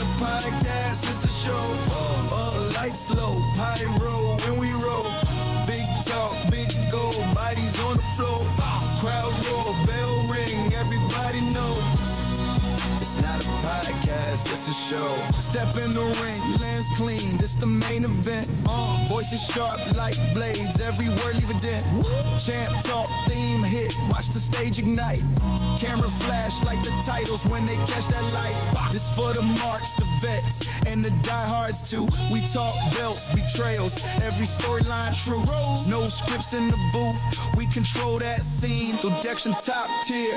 a podcast, it's a show. Lights low, pyro when we roll. Big talk, big go, bodies on the floor. Crowd roar, bell ring, everybody know. It's not a podcast, it's a show. Step in the ring, lens clean, this the main event. Voices sharp like blades, every word leave a dent. Champ talk, theme hit, watch the stage ignite. Camera flash like the titles when they catch that light. This for the marks, the vets, and the diehards too. We talk belts, betrayals, every storyline true. No scripts in the booth, we control that scene. Production top tier,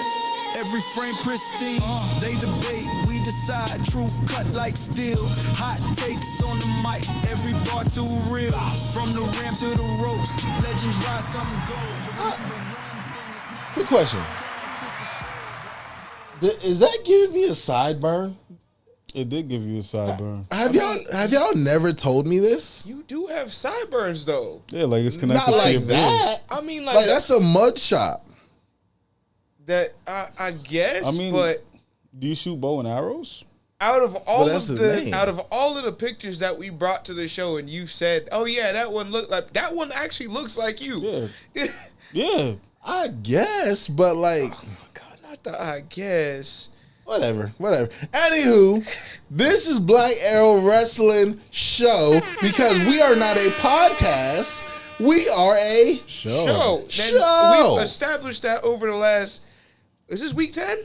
every frame pristine. They debate, we decide, truth cut like steel. Hot takes on the mic, every bar too real. From the ramp to the ropes, legends rise, some gold. Quick question. Is that giving me a sideburn? It did give you a sideburn. Have y'all never told me this? You do have sideburns though. Yeah, like it's connected Not to your like beard. that. I mean, Like that's a mud shop. that. I guess. I mean, but do you shoot bow and arrows? out of all Well, that's of his the name. out of all of the pictures that we brought to the show, and you said, "Oh yeah, that one looked like that one actually looks like you." Yeah. Yeah. I guess, but like, God, not the I guess. whatever. Anywho, this is Black Arrow Wrestling Show because we are not a podcast. We are a Show. Then Show. we've established that over the last. Is this week 10?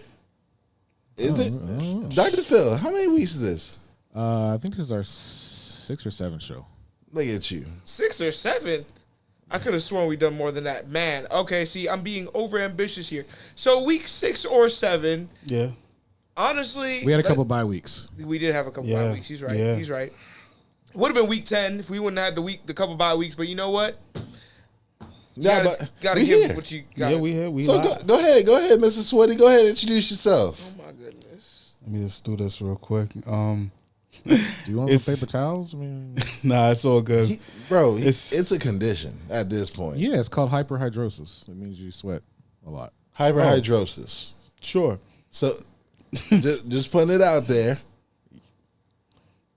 Is it? Dr. Phil, how many weeks is this? I think this is our 6th or 7th show. Look at you. 6th or 7th? I could have sworn we done more than that. Man, okay, see, I'm being over ambitious here. So week 6 or 7, Yeah. honestly. We had a couple bye weeks. We did have a couple Yeah, bye weeks. He's right. yeah. He's right. Would have been week 10 if we wouldn't have had the couple bye weeks. But you know what? Yeah, Gotta we give here. what you got. Yeah, we here. We So live. go ahead, Mr. Sweaty. Go ahead, introduce yourself. Oh my goodness. Let me just do this real quick. Do you want It's- some paper towels? I mean, Nah, it's all good. Bro, It's- it's a condition at this point. yeah, it's called hyperhidrosis. It means you sweat a lot. Hyperhidrosis. Sure. So just putting it out there.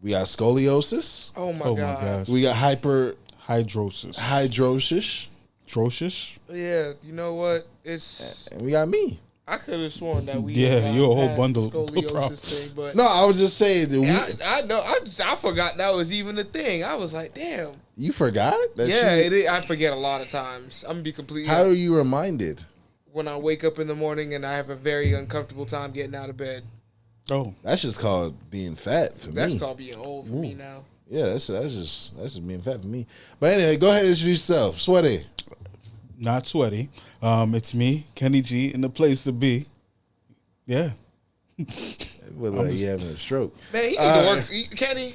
We got scoliosis. Oh my Oh my god. gosh. We got Hydrosis. hyperhidrosis. Atrocious. Yeah, you know what? It's. And we got me. I could have sworn that we. Yeah, had you're a whole passed bundle the of scoliosis problems. thing, but No, I was just saying that I know. I forgot that was even a thing. I was like, damn. you forgot? That Yeah, you- it is. I forget a lot of times. I'm gonna be completely. How are you reminded? When I wake up in the morning and I have a very uncomfortable time getting out of bed. Oh. That's just called being fat for That's me. called being old for me now. Yeah, that's just being fat for me. But anyway, go ahead and introduce yourself. Sweaty. Not sweaty. It's me, Kenny G, in the place to be. Yeah. Look like you having a stroke. Man, he need to work. Kenny,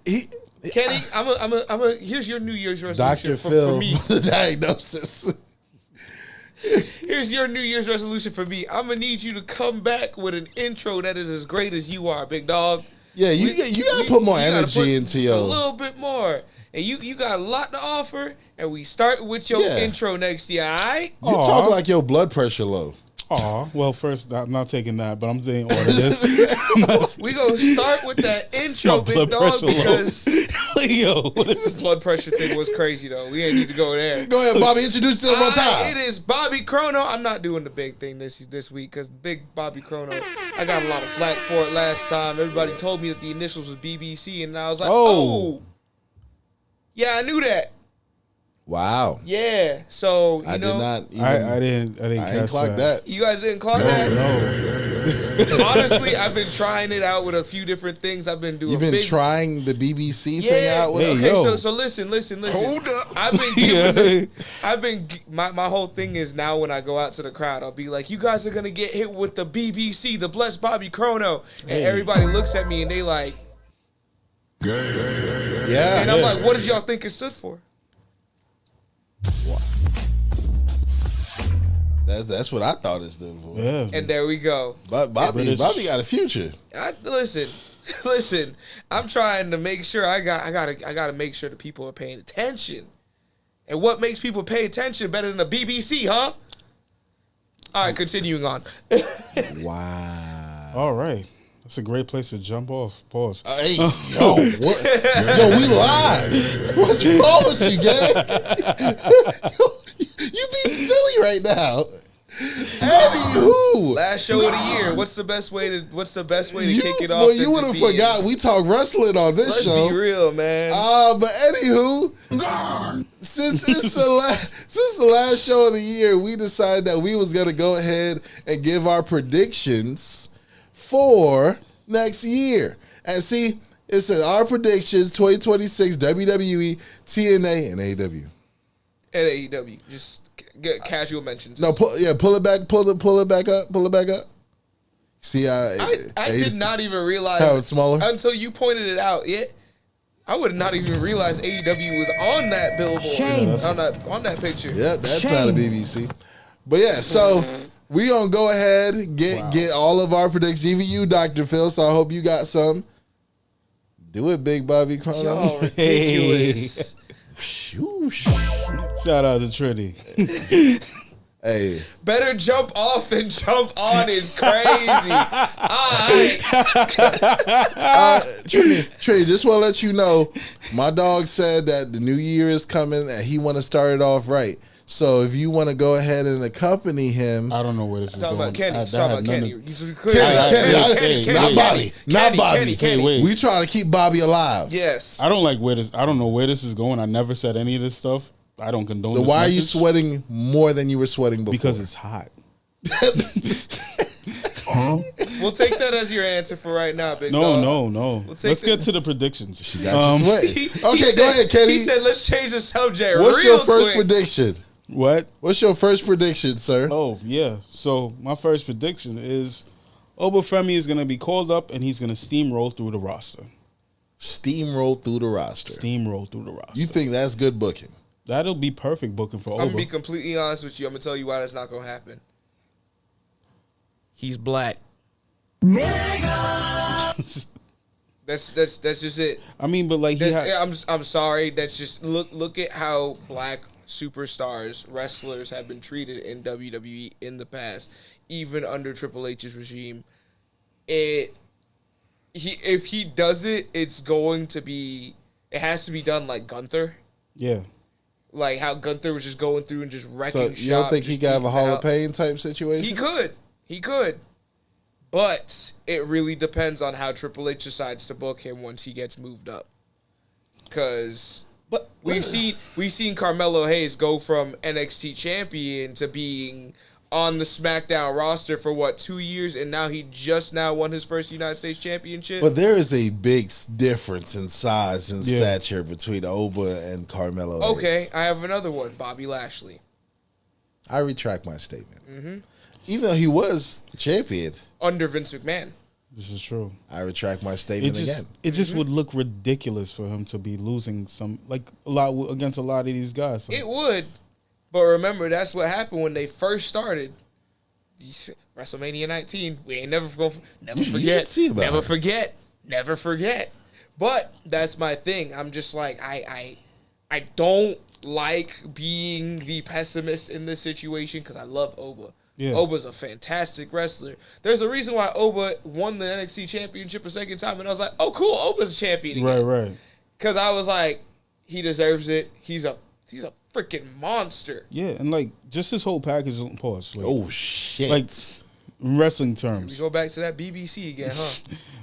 He Kenny, I'm a. Here's your New Year's resolution Dr. for Phil, me. the diagnosis. Here's your New Year's resolution for me. I'm gonna need you to come back with an intro that is as great as you are, big dog. Yeah, you gotta put more You gotta energy put into a your. little bit more. And you got a lot to offer, and we start with your Yeah. intro next year, all right? You talk like your blood pressure low. Aw. Well, first, I'm not taking that, but I'm saying order this. We gonna start with that intro, Your big blood dog, pressure low. because Yo, what is this blood pressure thing was crazy, though. We ain't need to go there. Go ahead, Bobby. Introduce yourself one It time. is Bobby Chrono. I'm not doing the big thing this week because big Bobby Chrono. I got a lot of flack for it last time. Everybody told me that the initials was BBC, and I was like, oh, yeah, I knew that. Wow. Yeah, so you I know, did not. Even, I didn't I ain't catch clocked that. you guys didn't clock that. No. Honestly, I've been trying it out with a few different things. I've been doing. You've been big, trying the BBC thing Yeah. out with. Hey, Okay, yo. so listen. Hold up. I've been giving. My whole thing is now when I go out to the crowd, I'll be like, "You guys are gonna get hit with the BBC, the blessed Bobby Chrono," and everybody looks at me and they like, Yeah. and I'm like, "What did y'all think it stood for?" That's what I thought it stood for. Yeah. And there we go. But Bobby it's- got a future. Listen. I'm trying to make sure I gotta make sure the people are paying attention. And what makes people pay attention better than the BBC, huh? All right, continuing on. Wow. All right. It's a great place to jump off. Pause. Hey, yo, what? Yo, we live. What's wrong with you, gang? You being silly right now. Anywho, Last show of the year. What's the best way to kick it off? Well, than you would just have being- forgot we talk wrestling on this Let's show. be real, man. But anywho, since the last show of the year, we decided that we was gonna go ahead and give our predictions for next year. And see, it says our predictions 2026 WWE, TNA, and AEW. At AEW, just get casual mentions. No, pull it back, pull it back up. See, I did not even realize how it's smaller. until you pointed it out. Yeah, I would not even realize AEW was on that billboard on that picture. Yeah, that's not a BBC. But yeah, so we gonna go ahead and get all of our predictions. Even you, Dr. Phil. So I hope you got some. Do it, Big Bobby Chrono. Y'all ridiculous. Shoosh. Shout out to Trinity. Hey, Better jump off than jump on is crazy. Alright. Trey, just want to let you know, my dog said that the new year is coming and he want to start it off right. So if you want to go ahead and accompany him, I don't know where this is Talking going. about Kenny. That Talking had about none Kenny. of- You should clear that up. Kenny, Kenny, not Bobby, not Bobby. Kenny. Wait. We trying to keep Bobby alive. Yes. I don't like where this. I don't know where this is going. I never said any of this stuff. I don't condone. Then this why are you message sweating more than you were sweating before? Because it's hot. We'll take that as your answer for right now, big No. dog. Let's take get to the predictions. She got you sweating. He Okay, said- go ahead, Kenny. He said, "Let's change the subject." What's real your first quick. prediction? What? What's your first prediction, sir? Oh yeah. So my first prediction is Obafemi is going to be called up and he's going to steamroll through the roster. Steamroll through the roster. Steamroll through the roster. You think that's good booking? That'll be perfect booking for I'm gonna be Oba. completely honest with you. I'm gonna tell you why that's not gonna happen. He's black. That's just it. I mean, but like he I'm sorry. That's just look at how black superstars, wrestlers have been treated in WWE in the past, even under Triple H's regime. If he does it, it's going to be. It has to be done like Gunther. yeah. Like how Gunther was just going through and just wrecking So shop. you don't think he just could have a beating Hall out. of Pain type situation? He could. But it really depends on how Triple H decides to book him once he gets moved up. Cause But we've seen Carmelo Hayes go from NXT champion to being on the SmackDown roster for 2 years, and now he just now won his first United States Championship. But there is a big difference in size and Yeah. stature between Oba and Carmelo. Okay, Hayes. I have another one, Bobby Lashley. I retract my statement. Even though he was champion, Under Vince McMahon. This is true. I retract my It statement just again. it just would look ridiculous for him to be losing some like a lot against a lot of these guys. So, It would. But remember, that's what happened when they first started. WrestleMania 19. We ain't never going never You forget. should see about Never it. forget. Never forget. But that's my thing. I'm just like I don't like being the pessimist in this situation because I love Oba. Yeah. Oba's a fantastic wrestler. There's a reason why Oba won the NXT championship a second time, and I was like, oh cool, Oba's a champion again. right. Because I was like, he deserves it. He's a freaking monster. Yeah, and like just his whole package. Pause. Like, Oh shit! like in wrestling We terms. go back to that BBC again, huh?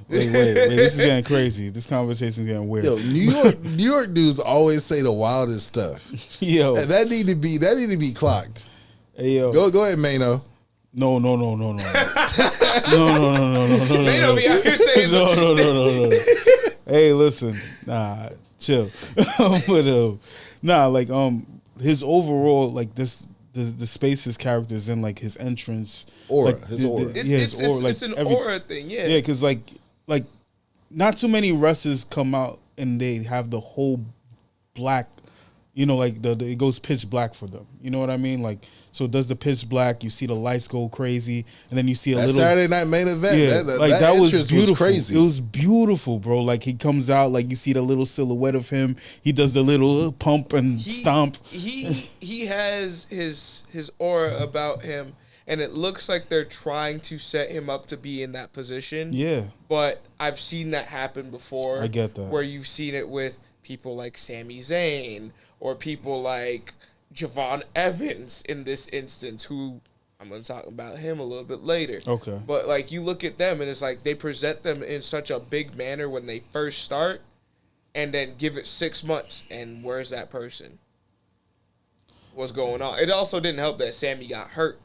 Wait. This is getting crazy. This conversation is getting weird. Yo, New York dudes always say the wildest stuff, Yo. and that need to be clocked. Hey, yo. Go ahead, Mano. No. No. They don't be out here saying No. Hey, listen. Nah, chill. But nah, like his overall like the space his characters in, like his entrance, Aura, like, his aura. It's an aura thing, yeah. Yeah, because like not too many wrestlers come out and they have the whole black, like it goes pitch black for them. You know what I mean? Like, so it does the pitch black. You see the lights go crazy, and then you see a That little Saturday night main event. yeah, that was entrance beautiful. crazy. It was beautiful, bro. Like he comes out, like you see the little silhouette of him. He does the little pump and stomp. He has his aura about him, and it looks like they're trying to set him up to be in that position. Yeah. But I've seen that happen before. I get that. Where you've seen it with people like Sami Zayn or people like Javon Evans in this instance, who I'm going to talk about him a little bit later. Okay. But like you look at them and it's like they present them in such a big manner when they first start and then give it 6 months and where's that person? What's going on? It also didn't help that Sammy got hurt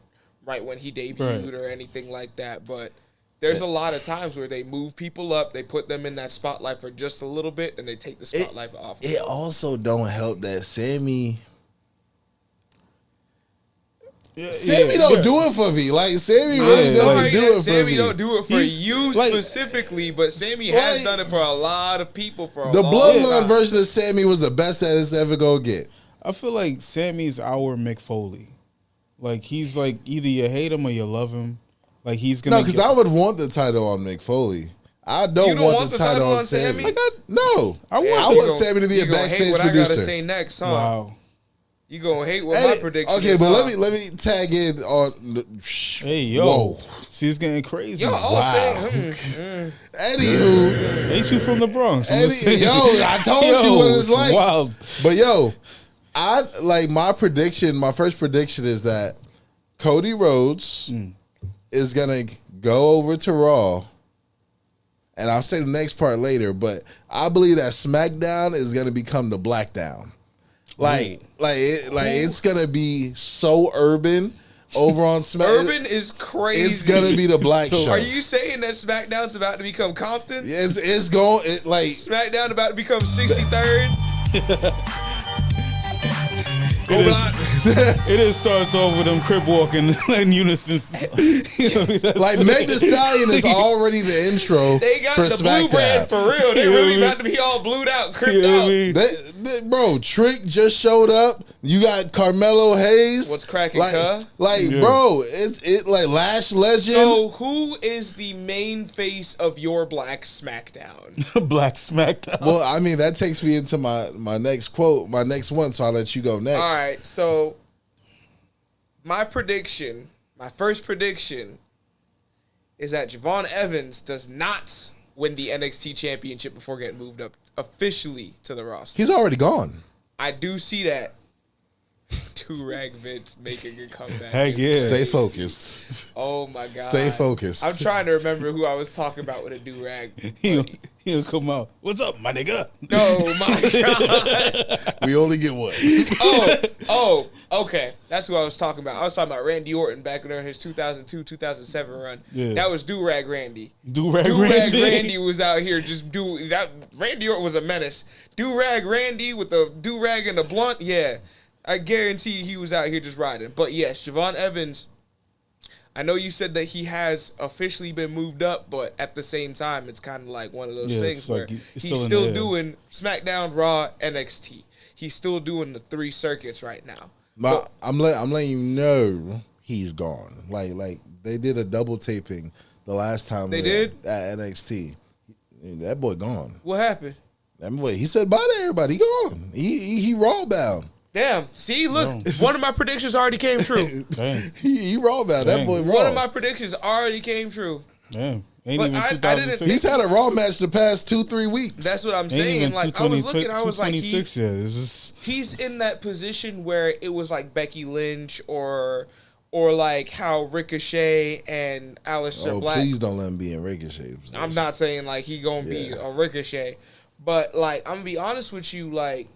right when he debuted or anything like that, but there's a lot of times where they move people up, they put them in that spotlight for just a little bit, and they take the spotlight off. It also don't help that Sammy don't do it for me. Like Sammy really doesn't do it for Sammy me. don't do it for you like- specifically, but Sammy has Like- done it for a lot of people for a The long bloodline time. version of Sammy was the best that it's ever gonna get. I feel like Sammy's our Mick Foley. Like he's like either you hate him or you love him. Like he's gonna No, because I would want the title on Mick Foley. I don't, You don't want want the the title title on on Sammy. Sammy? No, I want- I You want Sammy to be a You gonna hate backstage what producer. I gotta say next, huh? wow. You gonna hate what Eddie- my prediction okay, is, but huh? let me tag in on. Hey yo, Whoa. see it's getting crazy. Yo, all Wow. saying, Anywho, Ain't you from the Bronx? I'm just Eddie, saying. yo, I told you what it's like. Wild. But yo, I like my prediction. My first prediction is that Cody Rhodes is gonna go over to Raw, and I'll say the next part later. But I believe that SmackDown is gonna become the Blackdown. It's gonna be so urban over on SmackDown. Urban is crazy. It's gonna be the Black So- Show. Are you saying that SmackDown's about to become Compton? It's going like SmackDown about to become 63rd? Go It is- Block. It is starts off with them crip walking in unison. You know what I mean? That's- like Meg Thee Stallion is already the intro They got for the blue brand SmackDown. for real. They You know really what I mean? about to be all blued out, You cripped know what I out. mean? Bro, Trick just showed up. You got Carmelo Hayes. What's cracking, like, cuh? like bro, it's like Lash Legend. So who is the main face of your Black SmackDown? Black SmackDown. well, I mean that takes me into my next quote, my next one. So I'll let you go next. All right, so my first prediction is that Javon Evans does not win the NXT championship before getting moved up officially to the roster. He's already gone. I do see that. Do-Rag Vince making a comeback. Heck yeah. Stay focused. Oh my god. Stay focused. I'm trying to remember who I was talking about with a do-rag. He'll come out. What's up, my nigga? Oh my god. We only get one. Oh, okay. That's who I was talking about. I was talking about Randy Orton back during his 2002-2007 run. Yeah. That was Do-Rag Randy. Do-Rag Do-Rag Randy. Randy was out here just do that. Randy Orton was a menace. Do-Rag Randy with the do-rag and the blunt. Yeah, I guarantee he was out here just riding. But yes, Javon Evans, I know you said that he has officially been moved up, but at the same time, it's kind of like one of those Yeah, things it's where like it's he's still in still the air. doing SmackDown, Raw, NXT. He's still doing the 3 circuits right now. I'm letting you know he's gone. Like they did a double taping the last time They at did? NXT. That boy gone. What happened? That boy, he said bye to everybody. He gone. He raw bound. Damn. See, look, one of my predictions already came true. Damn. He raw bound. That Dang. boy raw. One of my predictions already came true. Damn. Ain't But even I didn't- 2006. He's had a raw match the past 2-3 weeks. That's what I'm Ain't saying. even Like I was looking, I was like, 226 yet. It's just he's in that position where it was like Becky Lynch or like how Ricochet and Aleister oh, Black. please don't let him be in Ricochet. I'm not saying like he gonna be Yeah. a Ricochet, but like I'm gonna be honest with you, like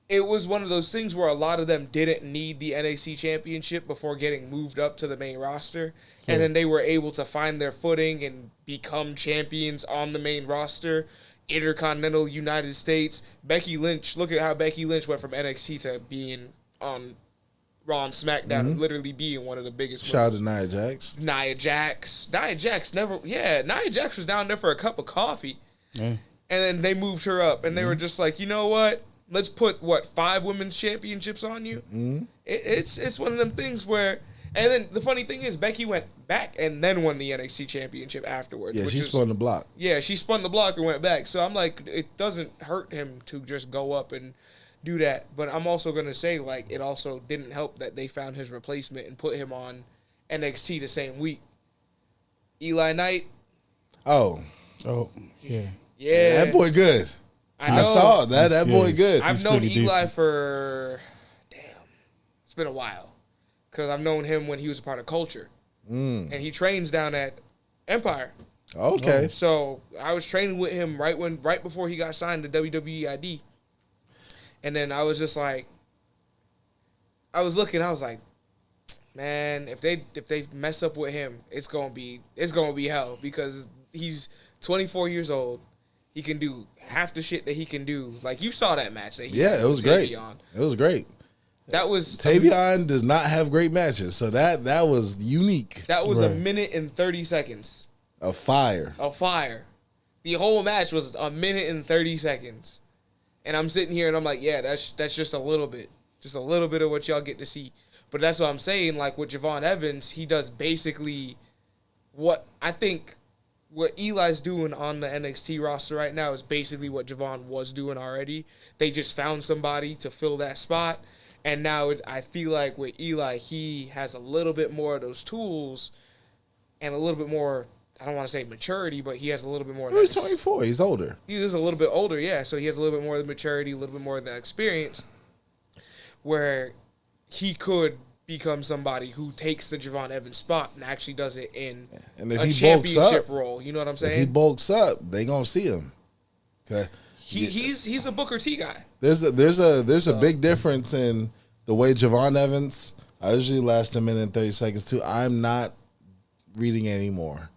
it was one of those things where a lot of them didn't need the NXT championship before getting moved up to the main roster, and then they were able to find their footing and become champions on the main roster. Intercontinental United States. Becky Lynch, look at how Becky Lynch went from NXT to being on Raw and SmackDown and literally being one of the biggest. Shout out moves. to Nia Jax. Nia Jax. Nia Jax Nia Jax was down there for a cup of coffee. yeah. And then they moved her up and they were just like, you know what? Let's put 5 women's championships on you. It's one of them things where, and then the funny thing is Becky went back and then won the NXT championship afterwards. Yeah, which she is- spun the block. Yeah, she spun the block and went back. So I'm like, it doesn't hurt him to just go up and do that. But I'm also gonna say like it also didn't help that they found his replacement and put him on NXT the same week. Eli Knight. Oh, yeah. Yeah, that boy good. I I know. saw that. That boy Yeah, good. I've He's known pretty Eli decent. for it's been a while because I've known him when he was a part of Culture, and he trains down at Empire. Okay. So I was training with him right before he got signed to WWE ID, and then I was just like, I was looking, I was like, man, if they mess up with him, it's gonna be hell because he's 24 years old. He can do half the shit that he can do. Like you saw that match that he Yeah, had it was with great. Tavion. It was great. That was Tavion does not have great matches, so that was unique. That was a Right. minute and 30 seconds A fire. of fire. The whole match was a minute and 30 seconds. And I'm sitting here and I'm like, yeah, that's just a little bit. Just a little bit of what y'all get to see. But that's what I'm saying. Like with Javon Evans, he does basically what I think what Eli's doing on the NXT roster right now is basically what Javon was doing already. They just found somebody to fill that spot. And now I feel like with Eli, he has a little bit more of those tools and a little bit more, I don't want to say maturity, but he has a little bit more. He's 24. He's older. He is a little bit older, yeah. So he has a little bit more of the maturity, a little bit more of the experience where he could become somebody who takes the Javon Evans spot and actually does it in And if a he bulks championship up, role. You know what I'm if he saying? bulks up, they gonna see him. Okay. He's a Booker T guy. There's a big difference in the way Javon Evans. I usually last a minute and 30 seconds too. I'm not reading anymore.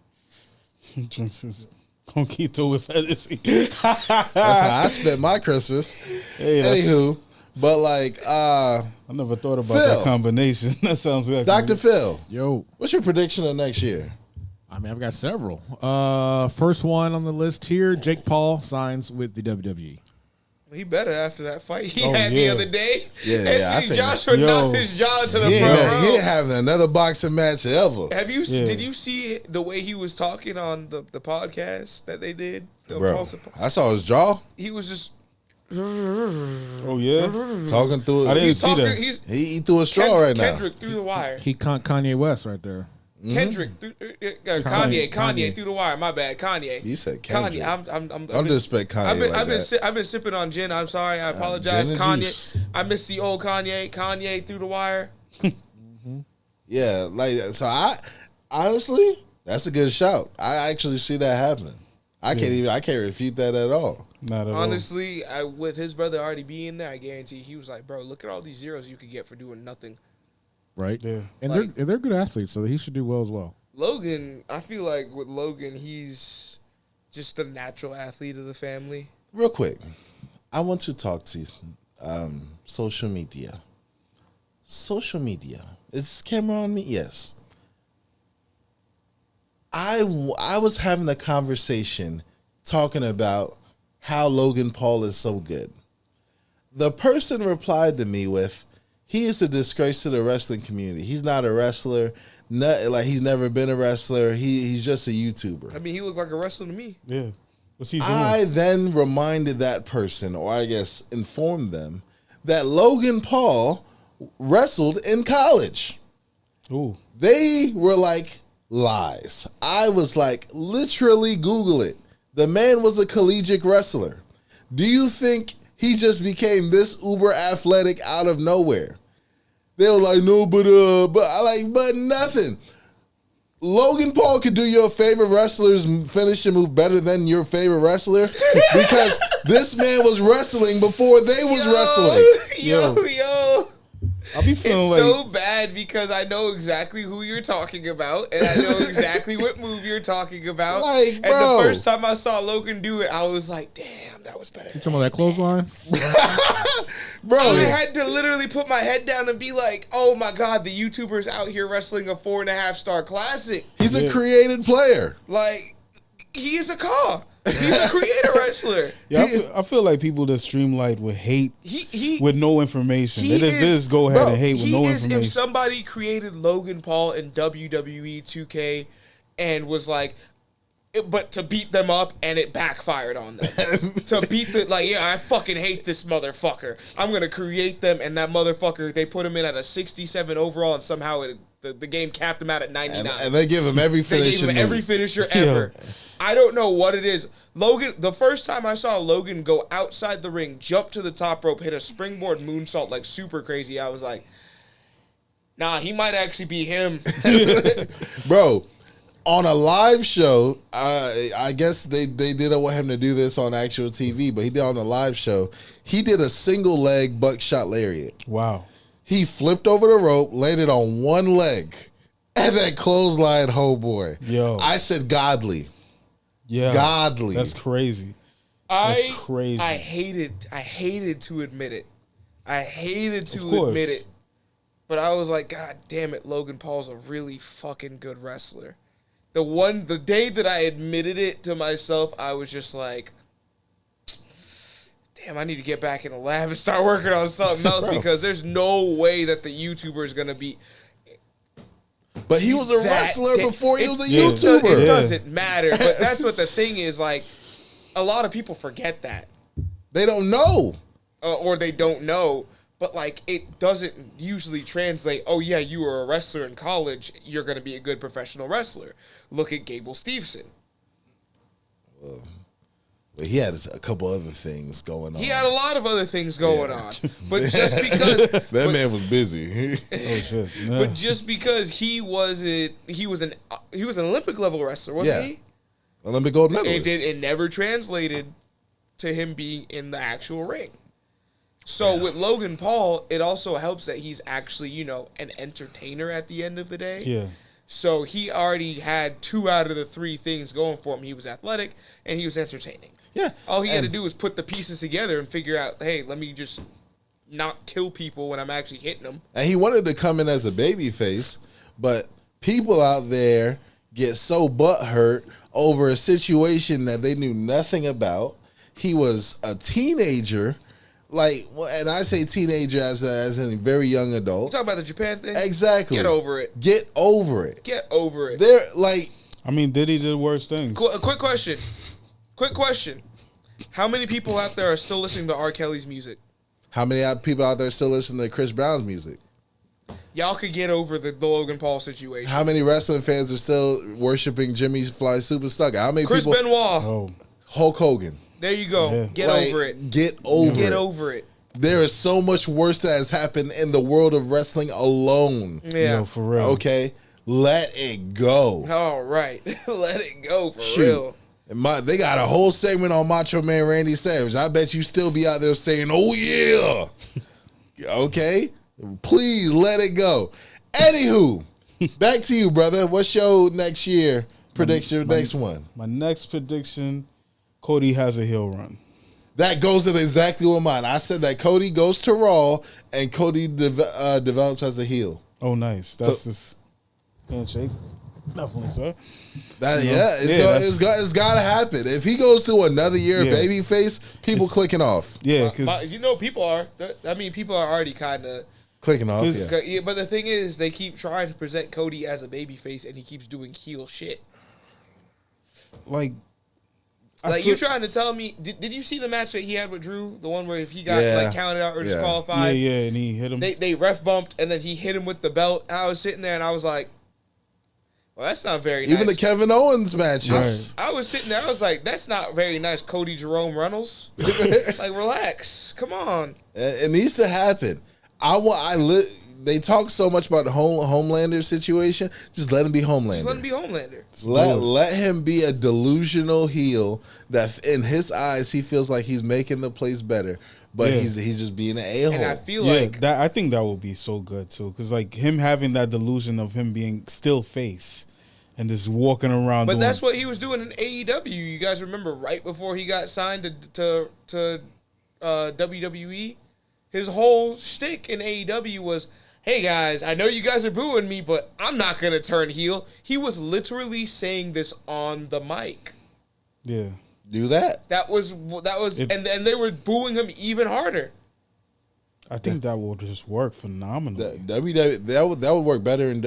Conquito with fantasy. That's how I spent my Christmas. Hey, that's- Anywho, but like I never thought about Phil. that combination. That sounds like Dr. Phil, Yo, what's your prediction of next year? I mean, I've got several. First one on the list here: Jake Paul signs with the WWE. He better after that fight he Oh, had the yeah. other day. Yeah, And I think Joshua Yo. knocked his jaw to the He front ain't, row. he ain't having another boxing match ever. Have you? Yeah. Did you see the way he was talking on the podcast that they did? The Bro, Pulse- I saw his jaw He was just Oh yeah. talking through I it. didn't he's see talking. that. He's He threw a straw right now. Kendrick through the wire. He Kanye West right there. Kendrick through Kanye Kanye. through the wire. My bad, Kanye. You said Kendrick. Kanye. I'm Don't disrespect Kanye like that. I've been sipping on gin. I'm sorry. I apologize. gin and Kanye. juice. I miss the old Kanye. Kanye through the wire. Yeah, like so. I honestly, that's a good shout. I actually see that happening. I can't refute that at all. Not at Honestly, with his brother already being there, I guarantee he was like, bro, look at all these zeros you could get for doing nothing. Right? Yeah. And Like- they're good athletes, so he should do well as well. Logan, I feel like with Logan, he's just the natural athlete of the family. Real quick, I want to talk to social media. Social media. Is this camera on me? Yes. I was having a conversation talking about how Logan Paul is so good. The person replied to me with, he is a disgrace to the wrestling community. He's not a wrestler. He's never been a wrestler. He's just a YouTuber. I mean, he looked like a wrestler to me. Yeah. What's he doing? I then reminded that person, or I guess informed them, that Logan Paul wrestled in college. Ooh. They were like, lies. I was like, literally Google it. The man was a collegiate wrestler. Do you think he just became this uber athletic out of nowhere? They were like, no, but nothing. Logan Paul could do your favorite wrestler's finishing move better than your favorite wrestler because this man was wrestling before they was wrestling. Yo. I be It's feeling like so bad because I know exactly who you're talking about, and I know exactly what move you're talking about. Like, and bro. the first time I saw Logan do it, I was like, damn, that was better. You talking about that clothesline? Bro, I had to literally put my head down and be like, oh my God, the YouTuber's out here wrestling a 4.5-star classic. he's a Yeah. created player. Like, he is a car. He's a creator wrestler. yeah, I feel like people that streamlight would hate He with no information. he They just is- go ahead bro, and hate with he no is, information. if somebody created Logan Paul in WWE 2K and was like, but to beat them up, and it backfired on them. To beat I fucking hate this motherfucker. I'm gonna create them, and that motherfucker, they put him in at a 67 overall, and somehow the game capped him out at 99. And they give him every They finishing gave him every move. finisher ever. I don't know what it is. Logan, the first time I saw Logan go outside the ring, jump to the top rope, hit a springboard moonsault like super crazy, I was like, nah, he might actually be him. Bro, on a live show, I guess they didn't want him to do this on actual TV, but he did on a live show. He did a single leg buckshot lariat. Wow. He flipped over the rope, landed on one leg, and then clothesline homeboy. Yo. I said godly. Yeah. Godly. That's crazy. That's crazy. I hated to admit it. I hated Of to course. admit it. But I was like, God damn it, Logan Paul's a really fucking good wrestler. The day that I admitted it to myself, I was just like, damn, I need to get back in the lab and start working on something else because there's no way that the YouTuber is going to be. But he was a that wrestler da- before he it- was a it YouTuber. It doesn't matter. But that's what the thing is. Like, a lot of people forget that. They don't know. Or they don't know. But, like, it doesn't usually translate, oh, yeah, you were a wrestler in college, you're going to be a good professional wrestler. Look at Gable Steveson. But he had a couple other things going on. He had a lot of other things going on. But just because... That man was busy. Oh shit. Yeah. But just because he was an Olympic level wrestler, wasn't Yeah. he? Olympic gold medalist. It never translated to him being in the actual ring. So with Logan Paul, it also helps that he's actually, an entertainer at the end of the day. Yeah. So he already had 2 out of the 3 things going for him. He was athletic and he was entertaining. Yeah. All he had to And- do was put the pieces together and figure out, hey, let me just not kill people when I'm actually hitting them. And he wanted to come in as a baby face, but people out there get so butthurt over a situation that they knew nothing about. He was a teenager, and I say teenager as a very young adult. Talking about the Japan thing? Exactly. Get over it. Get over it. Get over it. They're like, I mean, did he do worse things? A quick question. How many people out there are still listening to R. Kelly's music? how many people out there still listen to Chris Brown's music? Y'all could get over the Logan Paul situation. How many wrestling fans are still worshiping Jimmy Fly Superstar? How many Chris people? Benoit. Oh. Hulk Hogan. There you go. Yeah. Get Like, over it. Get over Get it. over it. There is so much worse that has happened in the world of wrestling alone. Yeah. Yo, for real. Okay, let it go. All right. Let it go for Shoot. real. And they got a whole segment on Macho Man Randy Savage. I bet you still be out there saying, "Oh yeah." Okay, please let it go. Anywho, back to you, brother. What's your next year prediction? Next one. My next prediction, Cody has a heel run. That goes in exactly with mine. I said that Cody goes to Raw and Cody develops as a heel. Oh, nice. That's this handshake. Definitely, sir. That Yeah. yeah, it's got to happen. If he goes through another year Yeah. babyface, people It's- clicking off, Yeah, But because people are. I mean, people are already kind of. clicking off. 'Cause- Yeah. But the thing is, they keep trying to present Cody as a babyface, and he keeps doing heel shit. like, Like you trying to tell me? Did you see the match that he had with Drew? The one where if he got Yeah. like counted out or Yeah. disqualified, yeah, and he hit him. they ref bumped, and then he hit him with the belt. And I was sitting there, and I was like, "Well, that's not very nice." Even the Kevin Owens matches. Right. I was sitting there, I was like, "That's not very nice." Cody Jerome Reynolds, like, relax, come on. It needs to happen. They talk so much about the Homelander situation. Just let him be Homelander. Just let him be Homelander. Let him be a delusional heel that in his eyes he feels like he's making the place better, but Yeah. he's just being an a-hole. And I feel Yeah, like that I think that would be so good too, because like him having that delusion of him being still face and just walking around. But doing, that's what he was doing in AEW. You guys remember right before he got signed to WWE? His whole shtick in AEW was, "Hey guys, I know you guys are booing me, but I'm not gonna turn heel." He was literally saying this on the mic. yeah, Do that. That was, It- and they were booing him even harder. I think that would just work phenomenally. WWE that would work better in.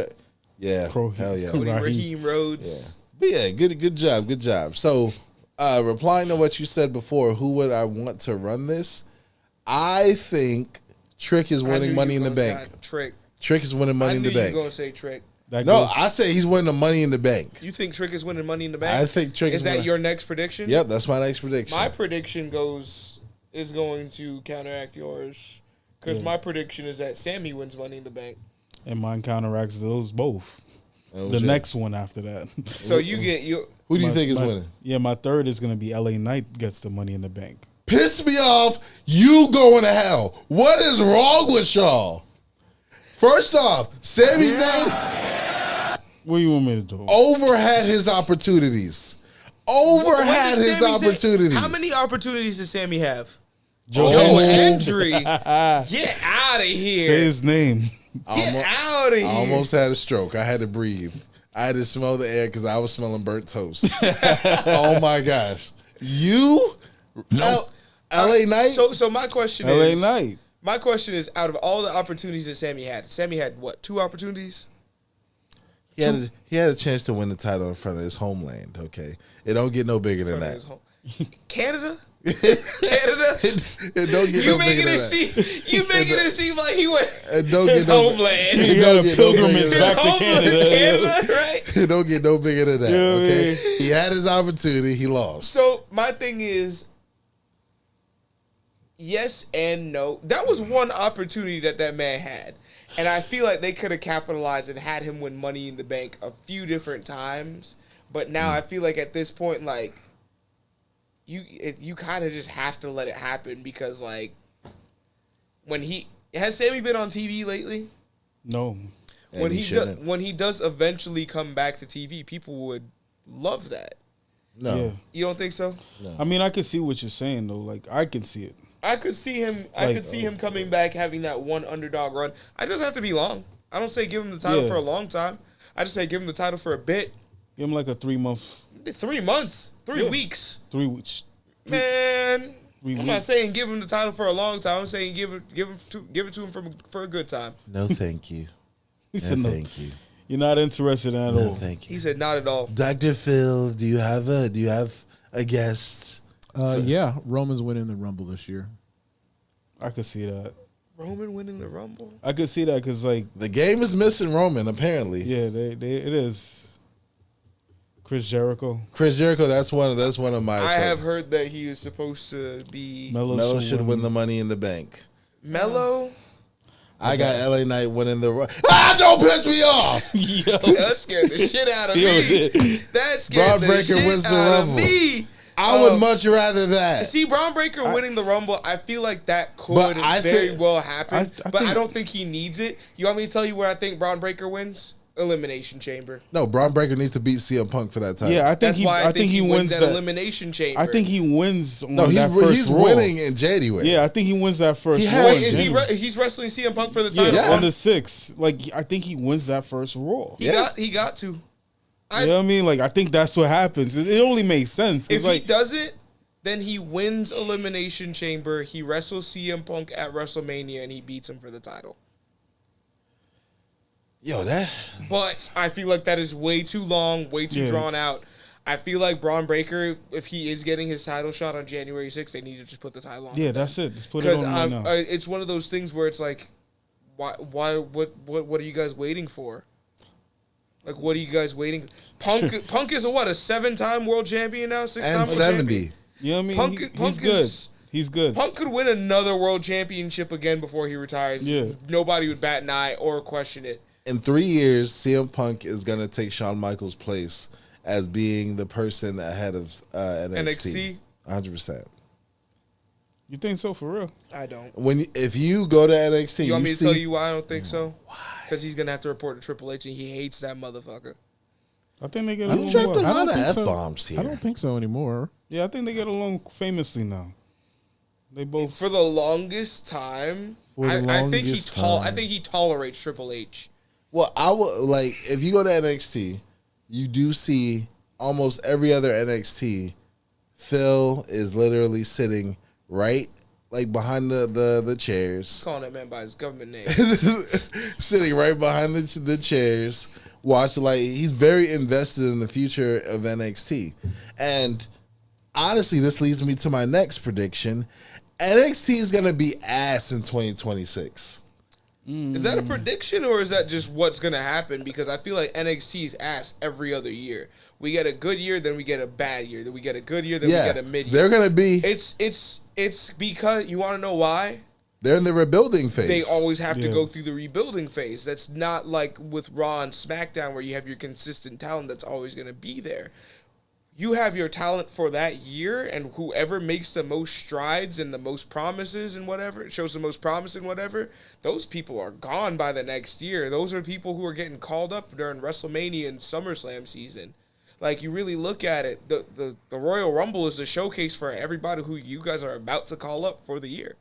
Yeah, Pro- hell yeah. Cody Cody Raheem. Raheem Rhodes. But yeah, good job. So, replying to what you said before, who would I want to run this? I think Trick is I knew winning you Money in were the gonna Bank. say Trick. Trick is winning Money I in knew the you were Bank. gonna say Trick. That No, goes- I say he's winning the Money in the Bank. You think Trick is winning Money in the Bank? I think Trick Is that winning- your next prediction? Yep, that's my next prediction. My prediction is going to counteract yours because my prediction is that Sammy wins Money in the Bank. and mine counteracts those both. Oh, The shit. next one after that. So you get you. Who do you My- think is my- winning? Yeah, my third is gonna be LA Knight gets the Money in the Bank. Piss me off. You going to hell. What is wrong with y'all? First off, Sami Zayn What do you want me to do? overhad his opportunities. When Overhad did his Sammy say- opportunities. How many opportunities does Sammy have? Joe Joe Hendry. Hendry. Get out of here. Say his name. Get out of here. I almost had a stroke. I had to breathe. I had to smell the air because I was smelling burnt toast. Oh my gosh. You? LA Knight? So my question LA is Knight. My question is, out of all the opportunities that Sammy had what? 2 opportunities? He had a chance to win the title in front of his homeland, okay? It don't get no bigger than that. Canada? Canada? It don't get You no bigger making than it that. seem you making it seem like he went It don't his get no homeland. It He don't got a get no bigger pilgrimage than back that. to Homeland, Canada. right? It don't get no bigger than that, Yeah, okay? man. He had his opportunity, he lost. So my thing is, yes and no. That was one opportunity that man had, and I feel like they could have capitalized and had him win Money in the Bank a few different times. But now I feel like at this point, like you kind of just have to let it happen because like when has Sammy been on TV lately? No. And When he shouldn't. when he does eventually come back to TV, people would love that. No. Yeah. You don't think so? I mean, I can see what you're saying though. Like, I can see it. I could see him. I could see him coming back, having that one underdog run. I doesn't have to be long. I don't say give him the title Yeah. for a long time. I just say give him the title for a bit. Give him like a 3 month, 3 months, 3 Yeah. weeks. 3 weeks. Man, Three I'm not weeks. saying give him the title for a long time. I'm saying give it to him for a good time. No, thank you. He No, said no. thank you. You're not interested at No, all. thank He you. said not at all. Dr. Phil, do you have a guest? Yeah, Roman's winning the Rumble this year. I could see that. Roman winning the Rumble. I could see that because, like, The game is missing Roman, apparently. yeah, it is. Chris Jericho, Chris Jericho, that's one of my I have heard that he is supposed to be Mello, should win the Money in the Bank. mellow. I got LA Knight winning the. Don't piss me off. Yo. That scared the shit out of Yo, me. That scared Braun the Breaker shit wins the out Rumble. of me. I would much rather that. See, Braun Breaker winning the Rumble, I feel like that could But I very think- well happen. I but I think- don't think he needs it. You want me to tell you where I think Braun Breaker wins? Elimination Chamber. No, Braun Breaker needs to beat CM Punk for that title. Yeah, I think That's he. why I think he wins that that. Elimination Chamber. I think he wins on no, that first he's Raw. winning in January. Yeah, I think he wins that first He Raw. has- Wait, in is he January. he's wrestling CM Punk for the Yeah, title? Yeah. on the 6th. Like, I think he wins that first Raw. He Yeah. got to. You know what I mean? Like, I think that's what happens. It only makes sense. 'Cause, If like, he does it, then he wins Elimination Chamber. He wrestles CM Punk at WrestleMania and he beats him for the title. Yo, that. But I feel like that is way too long, way too Yeah. drawn out. I feel like Braun Breaker, if he is getting his title shot on January 6th, they need to just put the title on. yeah, that's it. Just put it Because on right now. it's one of those things where it's like, what are you guys waiting for? Like, what are you guys waiting? Punk is a 7-time world champion now, 6-time And world 70. champion. You know what I mean? Punk- He's Punk good. is- He's good. Punk could win another world championship again before he retires. Yeah. Nobody would bat an eye or question it. In 3 years, CM Punk is going to take Shawn Michaels' place as being the person ahead of NXT. 100%. You think so for real? I don't. If you go to NXT, You want me to see, tell you why I don't think so? Why? Because he's gonna have to report to Triple H, and he hates that motherfucker. I think they get You along dropped a well. lot of think F so. bombs here. I don't think so anymore. Yeah, I think they get along famously now. They both. For the longest time, For the I think he longest I time. think he tolerates Triple H. Well, I would like if you go to NXT, you do see almost every other NXT. Phil is literally sitting right like behind the chairs, Calling that man by his government name. sitting right behind the chairs watch, like, he's very invested in the future of NXT. And honestly, this leads me to my next prediction. NXT is going to be ass in 2026. Is that a prediction or is that just what's going to happen? Because I feel like NXT's ass every other year. We get a good year, then we get a bad year. Then we get a good year, then we get a mid year. They're going to be... It's because, you want to know why? They're in the rebuilding phase. They always have to go through the rebuilding phase. That's not like with Raw and SmackDown where you have your consistent talent that's always going to be there. You have your talent for that year, and whoever makes the most strides and the most promises and whatever, shows the most promise and whatever, those people are gone by the next year. Those are people who are getting called up during WrestleMania and SummerSlam season. Like, you really look at it, the Royal Rumble is a showcase for everybody who you guys are about to call up for the year.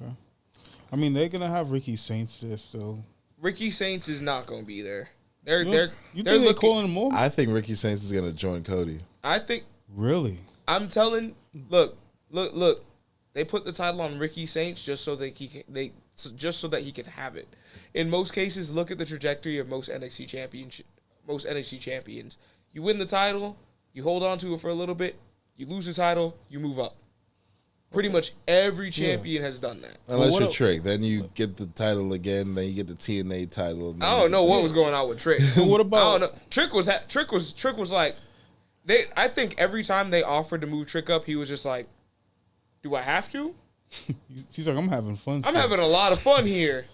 Okay. I mean, they're going to have Ricky Saints there still. Ricky Saints is not going to be there. You They're think they're looking. calling him over? I think Ricky Saints is going to join Cody. I think Really? I'm telling. Look. They put the title on Ricky Saints just so that he can have it. In most cases, look at the trajectory of most NXT champions. You win the title, you hold on to it for a little bit, you lose the title, you move up. Pretty much every champion has done that. Unless you're Trick. Then you get the title again, then you get the TNA title. And I don't know what was going on with Trick. What about- I don't know. Trick was like, I think every time they offered to move Trick up, he was just like, do I have to? He's like, I'm having fun. I'm having a lot of fun here.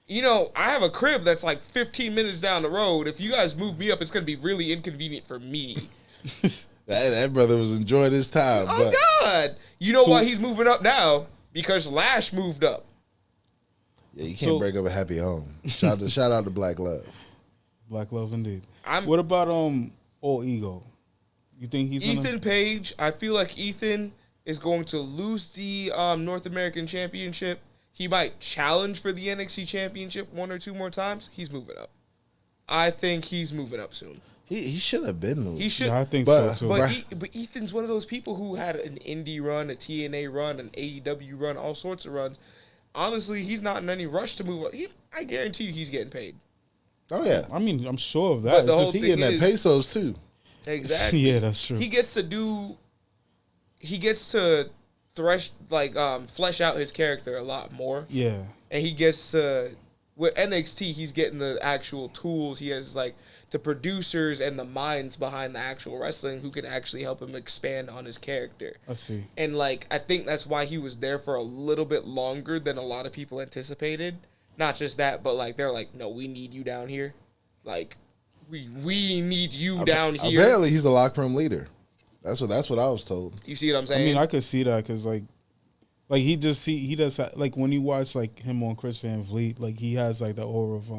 You know, I have a crib that's like 15 minutes down the road. If you guys move me up, it's going to be really inconvenient for me. That brother was enjoying his time. Oh, but God. You know why he's moving up now? Because Lash moved up. yeah, you can't break up a happy home. Shout out to Black Love. Black love indeed. I'm- What about All Ego? You think he's Ethan gonna... Page, I feel like Ethan is going to lose the North American Championship. He might challenge for the NXT Championship one or two more times. He's moving up. I think he's moving up soon. He should have been moved. He should. Yeah, I think But- so too. But, Right. but Ethan's one of those people who had an indie run, a TNA run, an AEW run, all sorts of runs. Honestly, he's not in any rush to move up. I guarantee you he's getting paid. Oh yeah, I mean, I'm sure of that. But It's the whole just- he thing getting that is- pesos too. Exactly. yeah, that's true. He gets to flesh out his character a lot more. Yeah. And he gets to, with NXT, he's getting the actual tools. He has like the producers and the minds behind the actual wrestling who can actually help him expand on his character. I see. And like, I think that's why he was there for a little bit longer than a lot of people anticipated. Not just that, but like, they're like, no, we need you down here. Like, we need you down here. Apparently, he's a locker room leader. That's what I was told. You see what I'm I saying? mean, I could see that because like he does like when you watch like him on Chris Van Vliet, like he has like the aura of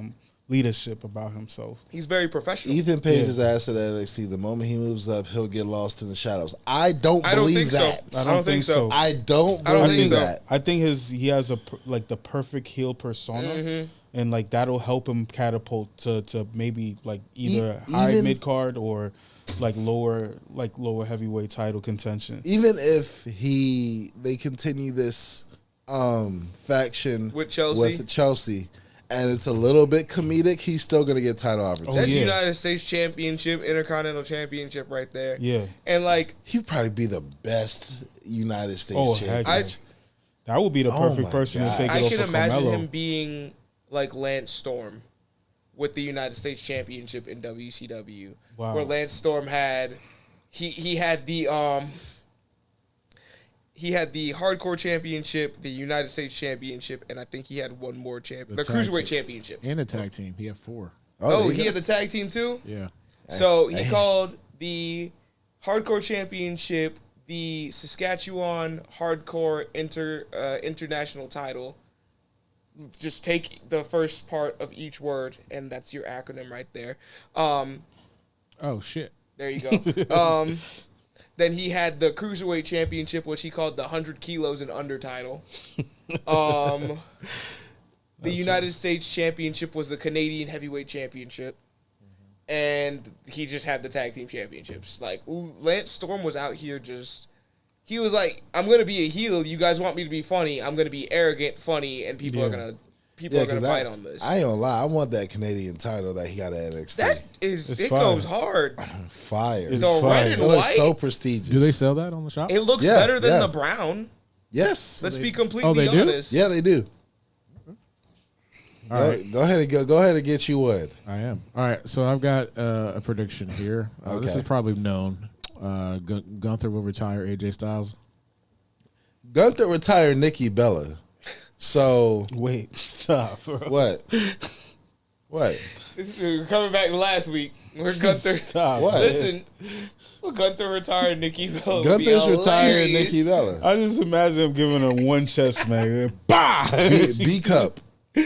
leadership about himself. He's very professional. Ethan Page's ass at NXT. The moment he moves up, he'll get lost in the shadows. I don't believe think so. that. I don't think so. I don't I don't believe think so. that. I think he has the perfect heel persona, and like that'll help him catapult to maybe like either high even- mid card or like lower heavyweight title contention. Even if they continue this faction With Chelsea. and it's a little bit comedic, he's still gonna get title opportunities. That's yeah. United States Championship, Intercontinental Championship right there. Yeah. And like, He'd probably be the best United States Oh, champion. heck yeah. That would be the Oh perfect my person God. to take it I off can of imagine Carmelo. him being like Lance Storm with the United States Championship in WCW. Wow. Where Lance Storm had he had the Hardcore Championship, the United States Championship, and I think he had one more the tag Cruiserweight team. Championship. And a tag team. He had 4. Oh, there you he go. had the tag team too? Yeah. So he called the Hardcore Championship the Saskatchewan Hardcore International title. Just take the first part of each word, and that's your acronym right there. Oh shit. There you go. Then he had the Cruiserweight Championship, which he called the 100 kilos and under title. The United States Championship was the Canadian Heavyweight Championship. And he just had the Tag Team Championships. Like, Lance Storm was out here he was like, I'm going to be a heel. You guys want me to be funny. I'm going to be arrogant, funny, and people are going to people are 'cause gonna bite on this. I ain't gonna lie. I want that Canadian title that he got at NXT. That is, It's it fire. goes hard. Fire. It's The fire. red It and looks white, so prestigious. Do they sell that on the shop? it looks Yeah, better than yeah. the brown. Yes. Let's be completely Oh, they do? honest. Yeah, they do. All Go, right. go ahead and go ahead and get you one. I am. All right, so I've got a prediction here. This Okay. is probably known. Gunther will retire AJ Styles. Gunther retired Nikki Bella. So Wait, stop, bro. what? What? We're coming back to last week. We're Gunther. Stop. What? Listen, Gunther retired Nikki Bella. would be Gunther's retired hilarious. Nikki Bella. I just imagine him giving her one chest smack. Then, bah! B cup. I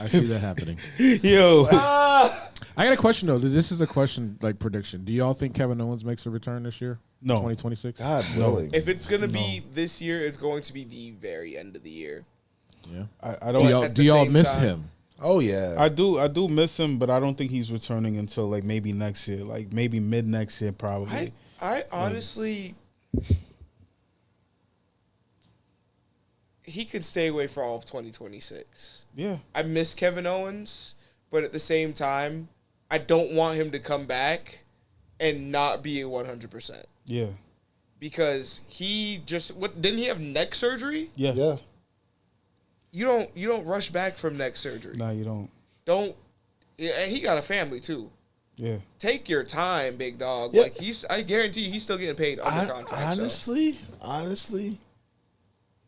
see that happening. Yo, I got a question though. This is a question like prediction. Do y'all think Kevin Owens makes a return this year? No. 2026. God willing. If it's gonna be this year, it's going to be the very end of the year. Yeah. I Do don't. y'all, at do the y'all same miss time- him? Oh yeah. I do miss him, but I don't think he's returning until like maybe next year, like maybe mid next year, probably. I honestly, he could stay away for all of 2026. Yeah, I miss Kevin Owens, but at the same time, I don't want him to come back and not be a 100%. yeah, Because he just didn't he have neck surgery? yeah. yeah. You don't rush back from neck surgery. Nah, you don't. Don't. Yeah, and he got a family too. Yeah, Take your time, big dog. Yeah. Like I guarantee he's still getting paid under contract. so. Honestly,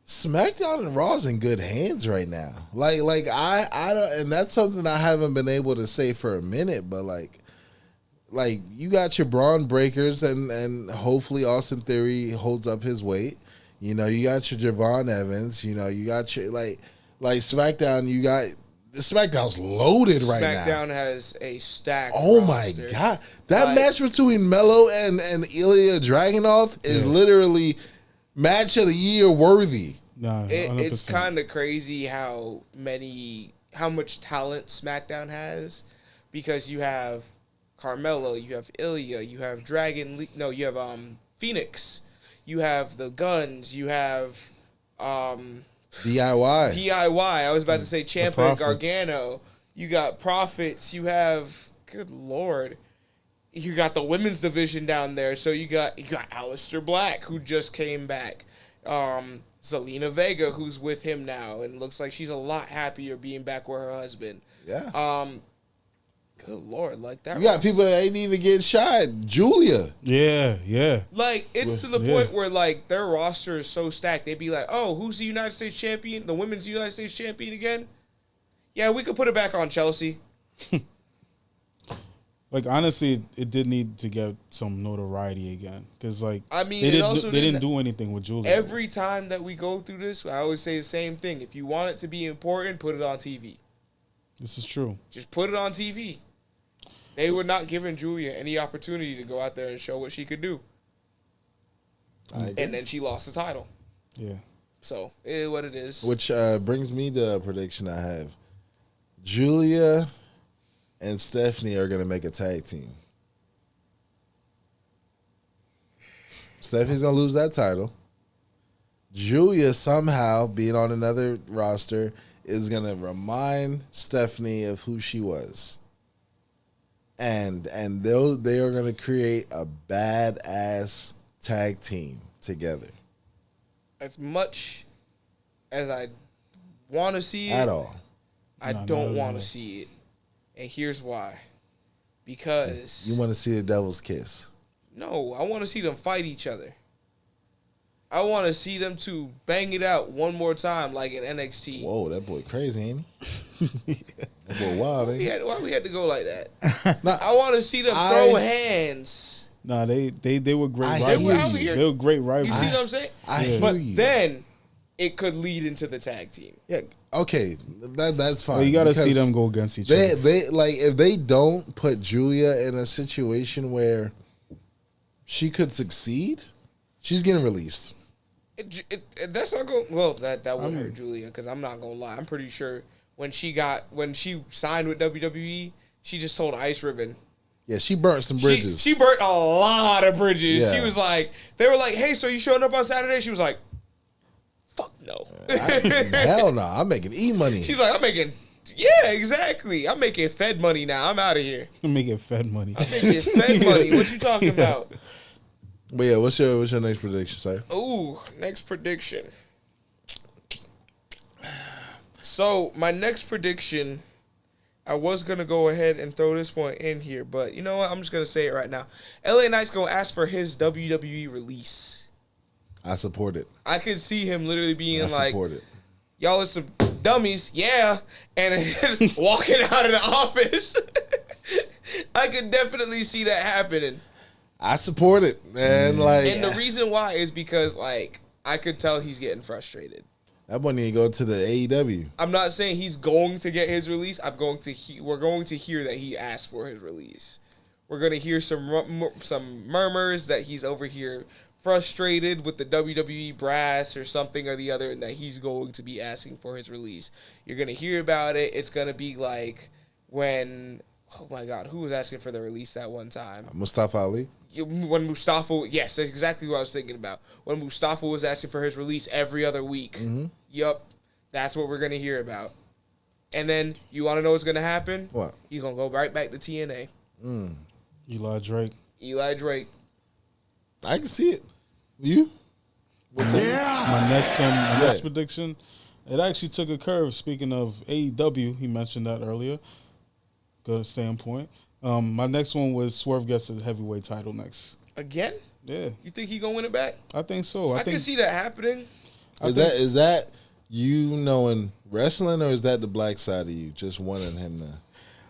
SmackDown and Raw's in good hands right now. Like I don't, and that's something I haven't been able to say for a minute. But like you got your Braun Breakers, and hopefully Austin Theory holds up his weight. You know, you got your Javon Evans. You know, you got your like SmackDown. You got SmackDown's loaded right now. SmackDown has a stack. Oh roster. my god, that Like- match between Melo and Ilya Dragunov is literally match of the year worthy. nah. It's 100%. kind of crazy how much talent SmackDown has, because you have Carmelo, you have Ilya, you have you have Phoenix, you have the Guns, you have DIY. DIY. I was about to say Ciampa and Profits. Gargano. You got Profits. You have, good lord, you got the women's division down there. So you got Aleister Black, who just came back. Zelina Vega, who's with him now, and looks like she's a lot happier being back with her husband. Yeah. Good lord, like that. You got roster- people that ain't even getting shot. Julia. Yeah. Like, it's to the Yeah. point where, like, their roster is so stacked. They'd be like, oh, who's the United States champion? The women's United States champion again? Yeah, we could put it back on Chelsea. Like honestly, it did need to get some notoriety again, because like I mean, they it didn't also they didn't didn't- do anything with Julia. Every time that we go through this, I always say the same thing. If you want it to be important, put it on TV. This is true. Just put it on TV. They were not giving Julia any opportunity to go out there and show what she could do. And then she lost the title. Yeah. So, it is what it is. Which brings me to a prediction I have. Julia and Stephanie are going to make a tag team. Stephanie's going to lose that title. Julia somehow, being on another roster, is going to remind Stephanie of who she was. And they are going to create a badass tag team together. As much as I want to see it, At all. I No, don't not at want all. to see it. And here's why. Because You want to see the devil's kiss. no, I want to see them fight each other. I want to see them two bang it out one more time like in NXT. Whoa, that boy crazy, ain't he? That boy wild, ain't he? Why we had to go like that? I want to see them throw hands. Nah, they were great I rivals. hear They were out here. They were great You rivals. see what I'm saying? I hear But you. then it could lead into the tag team. Yeah, okay, that's fine. Well, you got to see because them go against each They other. they like if they don't put Julia in a situation where she could succeed, she's getting released. That's not going well. That would hurt Julia, because I'm not gonna lie. I'm pretty sure when she signed with WWE, she just told Ice Ribbon. Yeah, she burnt some bridges. She burnt a lot of bridges. Yeah. She was like, they were like, "Hey, so you showing up on Saturday?" She was like, Fuck no. Hell no, I'm making money. She's like, I'm making. Yeah, exactly. I'm making Fed money now. I'm out of here. Making Fed money. I'm making Fed money. What you talking about? But yeah, what's your next prediction, sir? Ooh, next prediction. So my next prediction, I was gonna go ahead and throw this one in here, but you know what? I'm just gonna say it right now. LA Knight's gonna ask for his WWE release. I support it. I could see him literally being I like, support it. "Y'all are some dummies, yeah," and walking out of the office. I could definitely see that happening. I support it, and like, And the reason why is because like I could tell he's getting frustrated. that boy need to go to the AEW. I'm not saying he's going to get his release. We're going to hear that he asked for his release. We're going to hear some murmurs that he's over here frustrated with the WWE brass or something or the other, and that he's going to be asking for his release. You're going to hear about it. It's going to be like when, oh my God, who was asking for the release that one time? Mustafa Ali. When Mustafa, yes, that's exactly what I was thinking about. When Mustafa was asking for his release every other week. Yup, that's what we're going to hear about. And then, you want to know what's going to happen? What? He's going to go right back to TNA. Eli Drake. Eli Drake. I can see it. You? What's up? My next prediction, it actually took a curve. Speaking of AEW, he mentioned that earlier. Good standpoint. My next one was Swerve gets the heavyweight title next. Again? Yeah, You think he going to win it back? I think so. I think can see that happening. Is that you knowing wrestling, or is that the black side of you just wanting him to?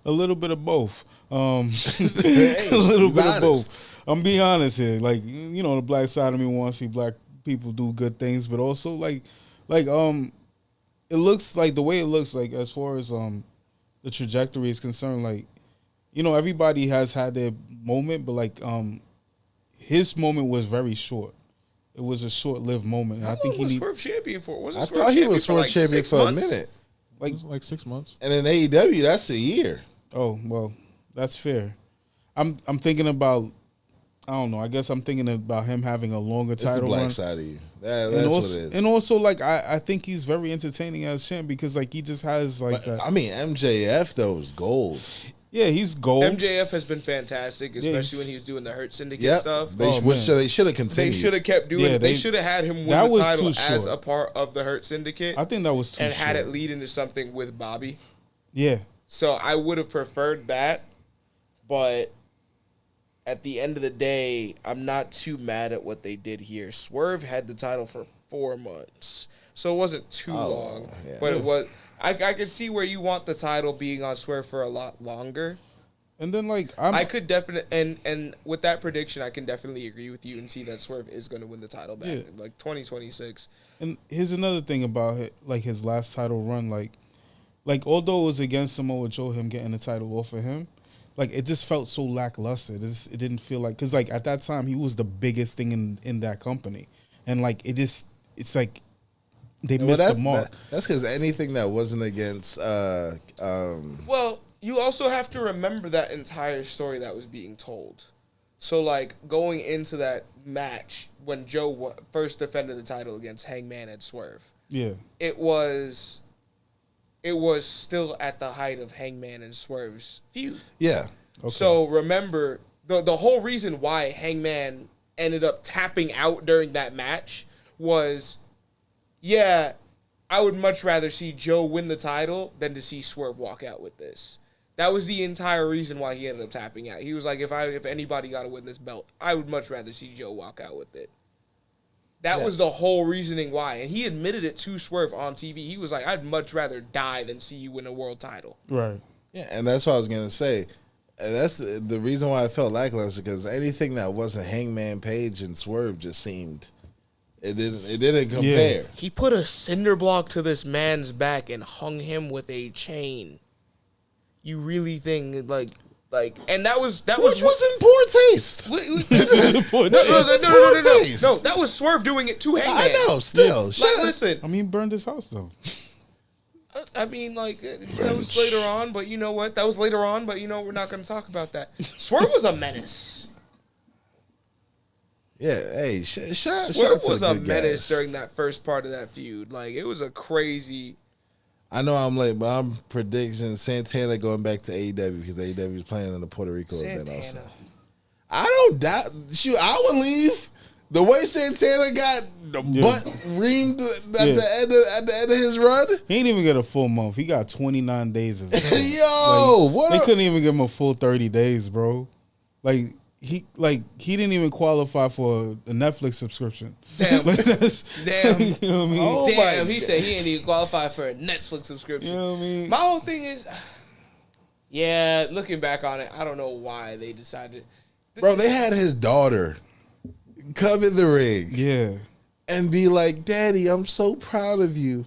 a little bit of both. Hey, A little he's bit honest. of both. I'm being honest here. Like, you know, the black side of me wants to see black people do good things, but also like it looks like the way it looks like as far as the trajectory is concerned, like, you know, everybody has had their moment, but like his moment was very short. It was a short-lived moment. And I think he was need Swerve champion for? Was I thought he was Swerve champion for a minute. like It was like 6 months. And in AEW, that's a year. oh well, that's fair. I'm thinking about, I don't know. I guess I'm thinking about him having a longer It's the title black run. side of you. That's And what also, it is. and also, like I think he's very entertaining as champ because like he just has like But, that. I mean, MJF though is gold. Yeah, he's gold. MJF has been fantastic, especially Yes. when he was doing the Hurt Syndicate Yep. stuff. They Oh, man. should have They continued. should have kept doing Yeah, it. They they- should have had him win that the was title too as short. a part of the Hurt Syndicate I think that was too and had short. it lead into something with Bobby. Yeah, So I would have preferred that, but at the end of the day, I'm not too mad at what they did here. Swerve had the title for 4 months, so it wasn't too long. yeah. But it was. I could see where you want the title being on Swerve for a lot longer. and then like I could definitely and with that prediction, I can definitely agree with you and see that Swerve is going to win the title back Yeah. in like 2026. And here's another thing about it, like his last title run, like although it was against Samoa Joe, him getting the title off of him, like it just felt so lackluster. It didn't feel like, because like at that time he was the biggest thing in that company, and like it's like they Well, missed the mark. that's because anything that wasn't against Well, you also have to remember that entire story that was being told. So, like, going into that match when Joe first defended the title against Hangman and Swerve, Yeah, it was still at the height of Hangman and Swerve's feud. yeah. okay. So remember, the whole reason why Hangman ended up tapping out during that match was, yeah, I would much rather see Joe win the title than to see Swerve walk out with this. That was the entire reason why he ended up tapping out. He was like, if anybody got to win this belt, I would much rather see Joe walk out with it. That was the whole reasoning why. And he admitted it to Swerve on TV. He was like, I'd much rather die than see you win a world title. right. Yeah, and that's what I was gonna say. And that's the reason why I felt lackluster, because anything that wasn't Hangman Page and Swerve just seemed it didn't compare. He put a cinder block to this man's back and hung him with a chain. You really think like, and that was Which was in poor taste. No, that was Swerve doing it to Hangman. I know. Still, Like, shut up. listen, I mean, burned his house though. I mean, like, that was later on, but you know what? That was later on, but you know, we're not going to talk about that. Swerve was a menace. Yeah, hey, shout Swerve to was the a good menace guys. during that first part of that feud. Like, it was a crazy. I know I'm late, but I'm predicting Santana going back to AEW because AEW is playing in the Puerto Rico event also. Santana. I don't doubt. Shoot, I would leave. The way Santana got the butt reamed at the end of his run. He didn't even get a full month. He got 29 days. As a Yo, what? They couldn't even give him a full 30 days, bro. He didn't even qualify for a Netflix subscription. Damn. Like, Damn. You know what I mean? Oh, Damn, my he said he ain't even qualified for a Netflix subscription. You know what I mean? My whole thing is, yeah, looking back on it, I don't know why they decided. Bro, they had his daughter come in the ring Yeah. and be like, "Daddy, I'm so proud of you.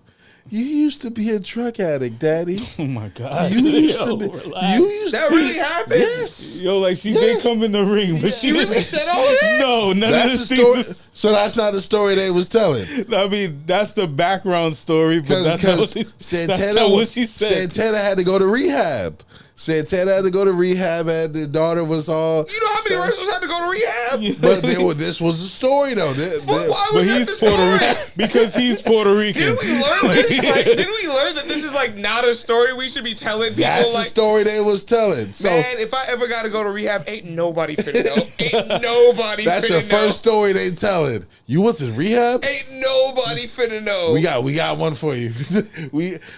You used to be a drug addict, Daddy. Oh my God. You used to be. Relax. You used That really happened? Yes. Yo, like she did come in the ring, but she You really didn't. said all that? No, none of That's the the story. things. So that's not the story they was telling. I mean, that's the background story, but that's not what Because she, Santana, that's not what she said. Santana had to go to rehab. Santana had to go to rehab, and the daughter was all. You know how many wrestlers had to go to rehab? But this was the story though. Why But was that he's the Puerto story? Rican because he's Puerto Rican. Didn't we learn this? Like, didn't we learn that this is like not a story we should be telling people? That's the Like, story they was telling. So man, if I ever got to go to rehab, ain't nobody finna know. Ain't nobody that's finna the first know. story they telling. You was in rehab? Ain't nobody finna know. We got one for you.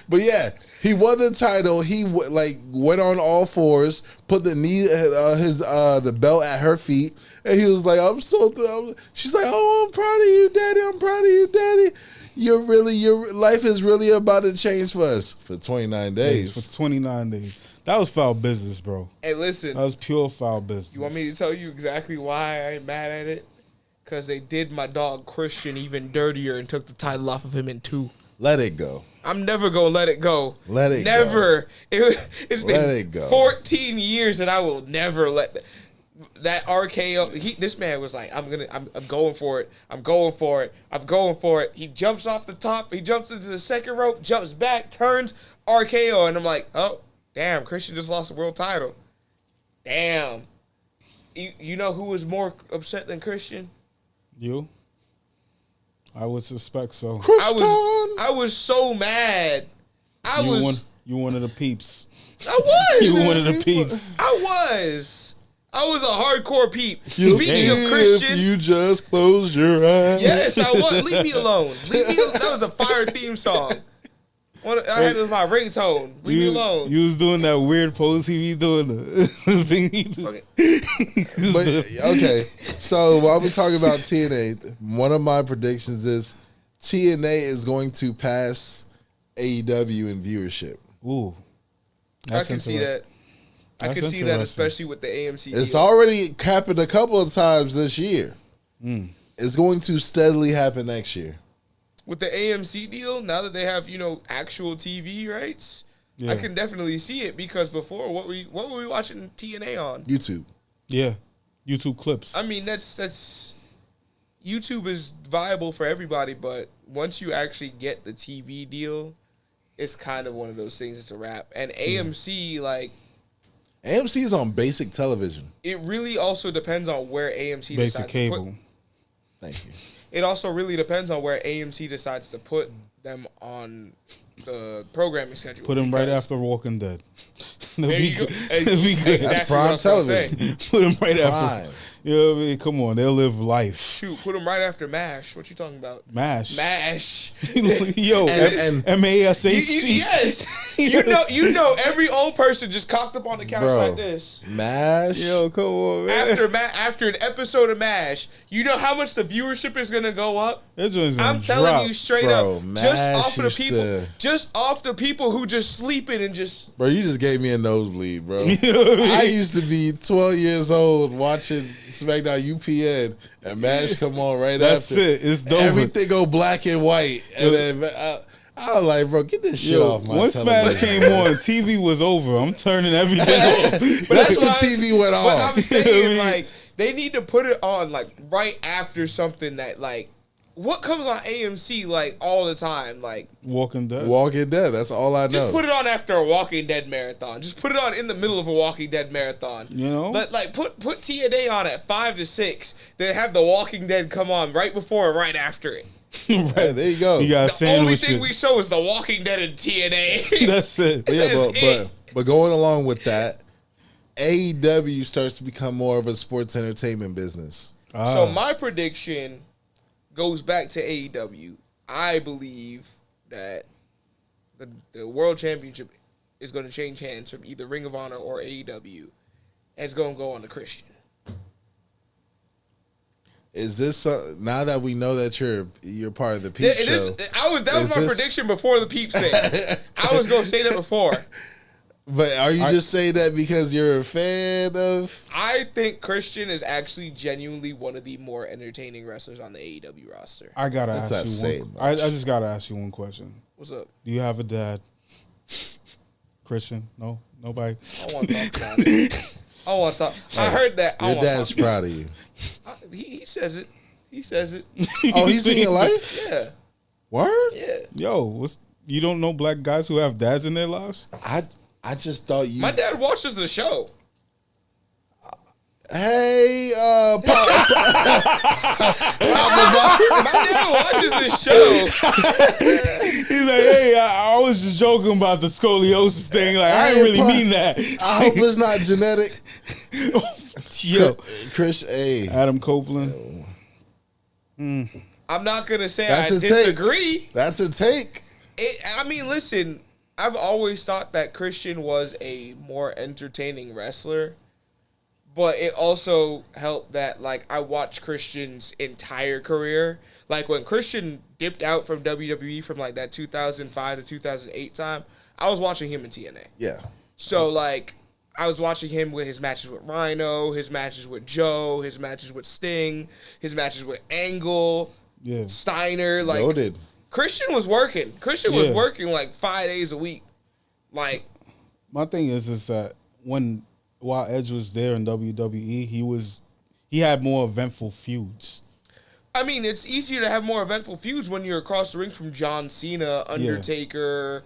But yeah, he won the title. He went on all fours, put the the belt at her feet, and he was like, "I'm so." She's like, "Oh, I'm proud of you, Daddy. I'm proud of you, Daddy. Your life is really about to change for us for 29 days." For 29 days. That was foul business, bro. Hey, listen. That was pure foul business. You want me to tell you exactly why I'm mad at it? Because they did my dog Christian even dirtier and took the title off of him in 2. Let it go. I'm never going to let it go. Let it never. It's Let been it go. 14 years and I will never let that RKO. This man was like, I'm going for it. I'm going for it. I'm going for it. He jumps off the top. He jumps into the second rope, jumps back, turns, RKO. And I'm like, oh, damn, Christian just lost the world title. Damn. You know who was more upset than Christian? You? I would suspect so. I was so mad. You one of the peeps. I was. You one of the peeps. I was a hardcore peep. You'll Speaking see of Christian, if you just close your eyes. yes, I was. Leave me alone. That was a fire theme song. I had it as my ringtone. Leave me alone. You was doing that weird pose he be doing. The thing he do. Okay. But okay, so while we talking about TNA, one of my predictions is TNA is going to pass AEW in viewership. Ooh. I can see that. I That's can see that, interesting. especially with the AMC. It's deal. already happened a couple of times this year. It's going to steadily happen next year. With the AMC deal. Now that they have actual TV rights, Yeah. I can definitely see it because before what were we watching TNA on? YouTube. Yeah. YouTube clips. I mean, that's YouTube is viable for everybody, but once you actually get the TV deal, it's kind of one of those things. It's a wrap. And AMC, like, AMC is on basic television. it really also depends on where AMC Basic decides cable. to put. Thank you. It also really depends on where AMC decides to put them on the programming schedule. Put him right because- after Walking Dead. There you go. It'll be good. That's Exactly what I was prime gonna say. television. Put him right after. Prime. You know what I mean? Come on, they'll live life. Shoot, put them right after MASH. What you talking about? MASH. MASH. Yo, And- MASH. Yes. You know every old person just cocked up on the couch Bro. like this. Yo, MASH. come on, man. After an episode of MASH, you know how much the viewership is gonna go up? That joint's gonna I'm telling drop. you straight Bro, up, MASH just off the people who just sleeping and just Bro, you just gave me a nosebleed, bro. I used to be 12 years old watching SmackDown UPN and MASH come on right That's after. it. It's Dover. Everything go black and white. And then I was like, bro, get this shit off my once television. Smash came on, TV was over. I'm turning everything off. That's when TV went But I'm off. saying, like, they need to put it on like right after something that like what comes on AMC like all the time? Like, Walking Dead. Walking Dead. That's all I know. just put it on after a Walking Dead marathon. Just put it on in the middle of a Walking Dead marathon. You know? But like put TNA on at 5 to 6. Then have the Walking Dead come on right before or right after it. Hey, there you go. You got The only sandwich thing it. we show is the Walking Dead and TNA. That's it. But yeah, That's it. but going along with that, AEW starts to become more of a sports entertainment business. So my prediction goes back to AEW. I believe that the World Championship is going to change hands from either Ring of Honor or AEW, and it's going to go on to Christian. Is this now that we know that you're part of the Peep It Show? is. That was Is my this- prediction before the Peeps thing. I was going to say that before. But are you just saying that because you're a fan of? I think Christian is actually genuinely one of the more entertaining wrestlers on the AEW roster. I gotta That's not ask you saying one. I much. just gotta ask you one question. What's up? Do you have a dad? Christian? No, nobody. I don't want to talk about it. I don't want to talk. I heard that. I Your don't wanna dad's talk. proud of you. He says it. He says it. Oh, he's in your life? Yeah. Word? Yeah. Yo, you don't know black guys who have dads in their lives? I just thought you. My dad watches the show. Hey, My dad watches this show. He's like, hey, I was just joking about the scoliosis thing. Like, I didn't really mean that. I hope it's not genetic. Yo, Chris, hey, Adam Copeland. I'm not gonna say That's I a take. disagree. that's a take. I mean, listen. I've always thought that Christian was a more entertaining wrestler, but it also helped that like I watched Christian's entire career. Like when Christian dipped out from WWE from like that 2005 to 2008 time, I was watching him in TNA. Yeah. So like I was watching him with his matches with Rhino, his matches with Joe, his matches with Sting, his matches with Angle, Yeah. Steiner. Like Noted. Christian was working. Christian was Yeah. working like 5 days a week. Like My thing is that while Edge was there in WWE, he had more eventful feuds. I mean, it's easier to have more eventful feuds when you're across the ring from John Cena, Undertaker,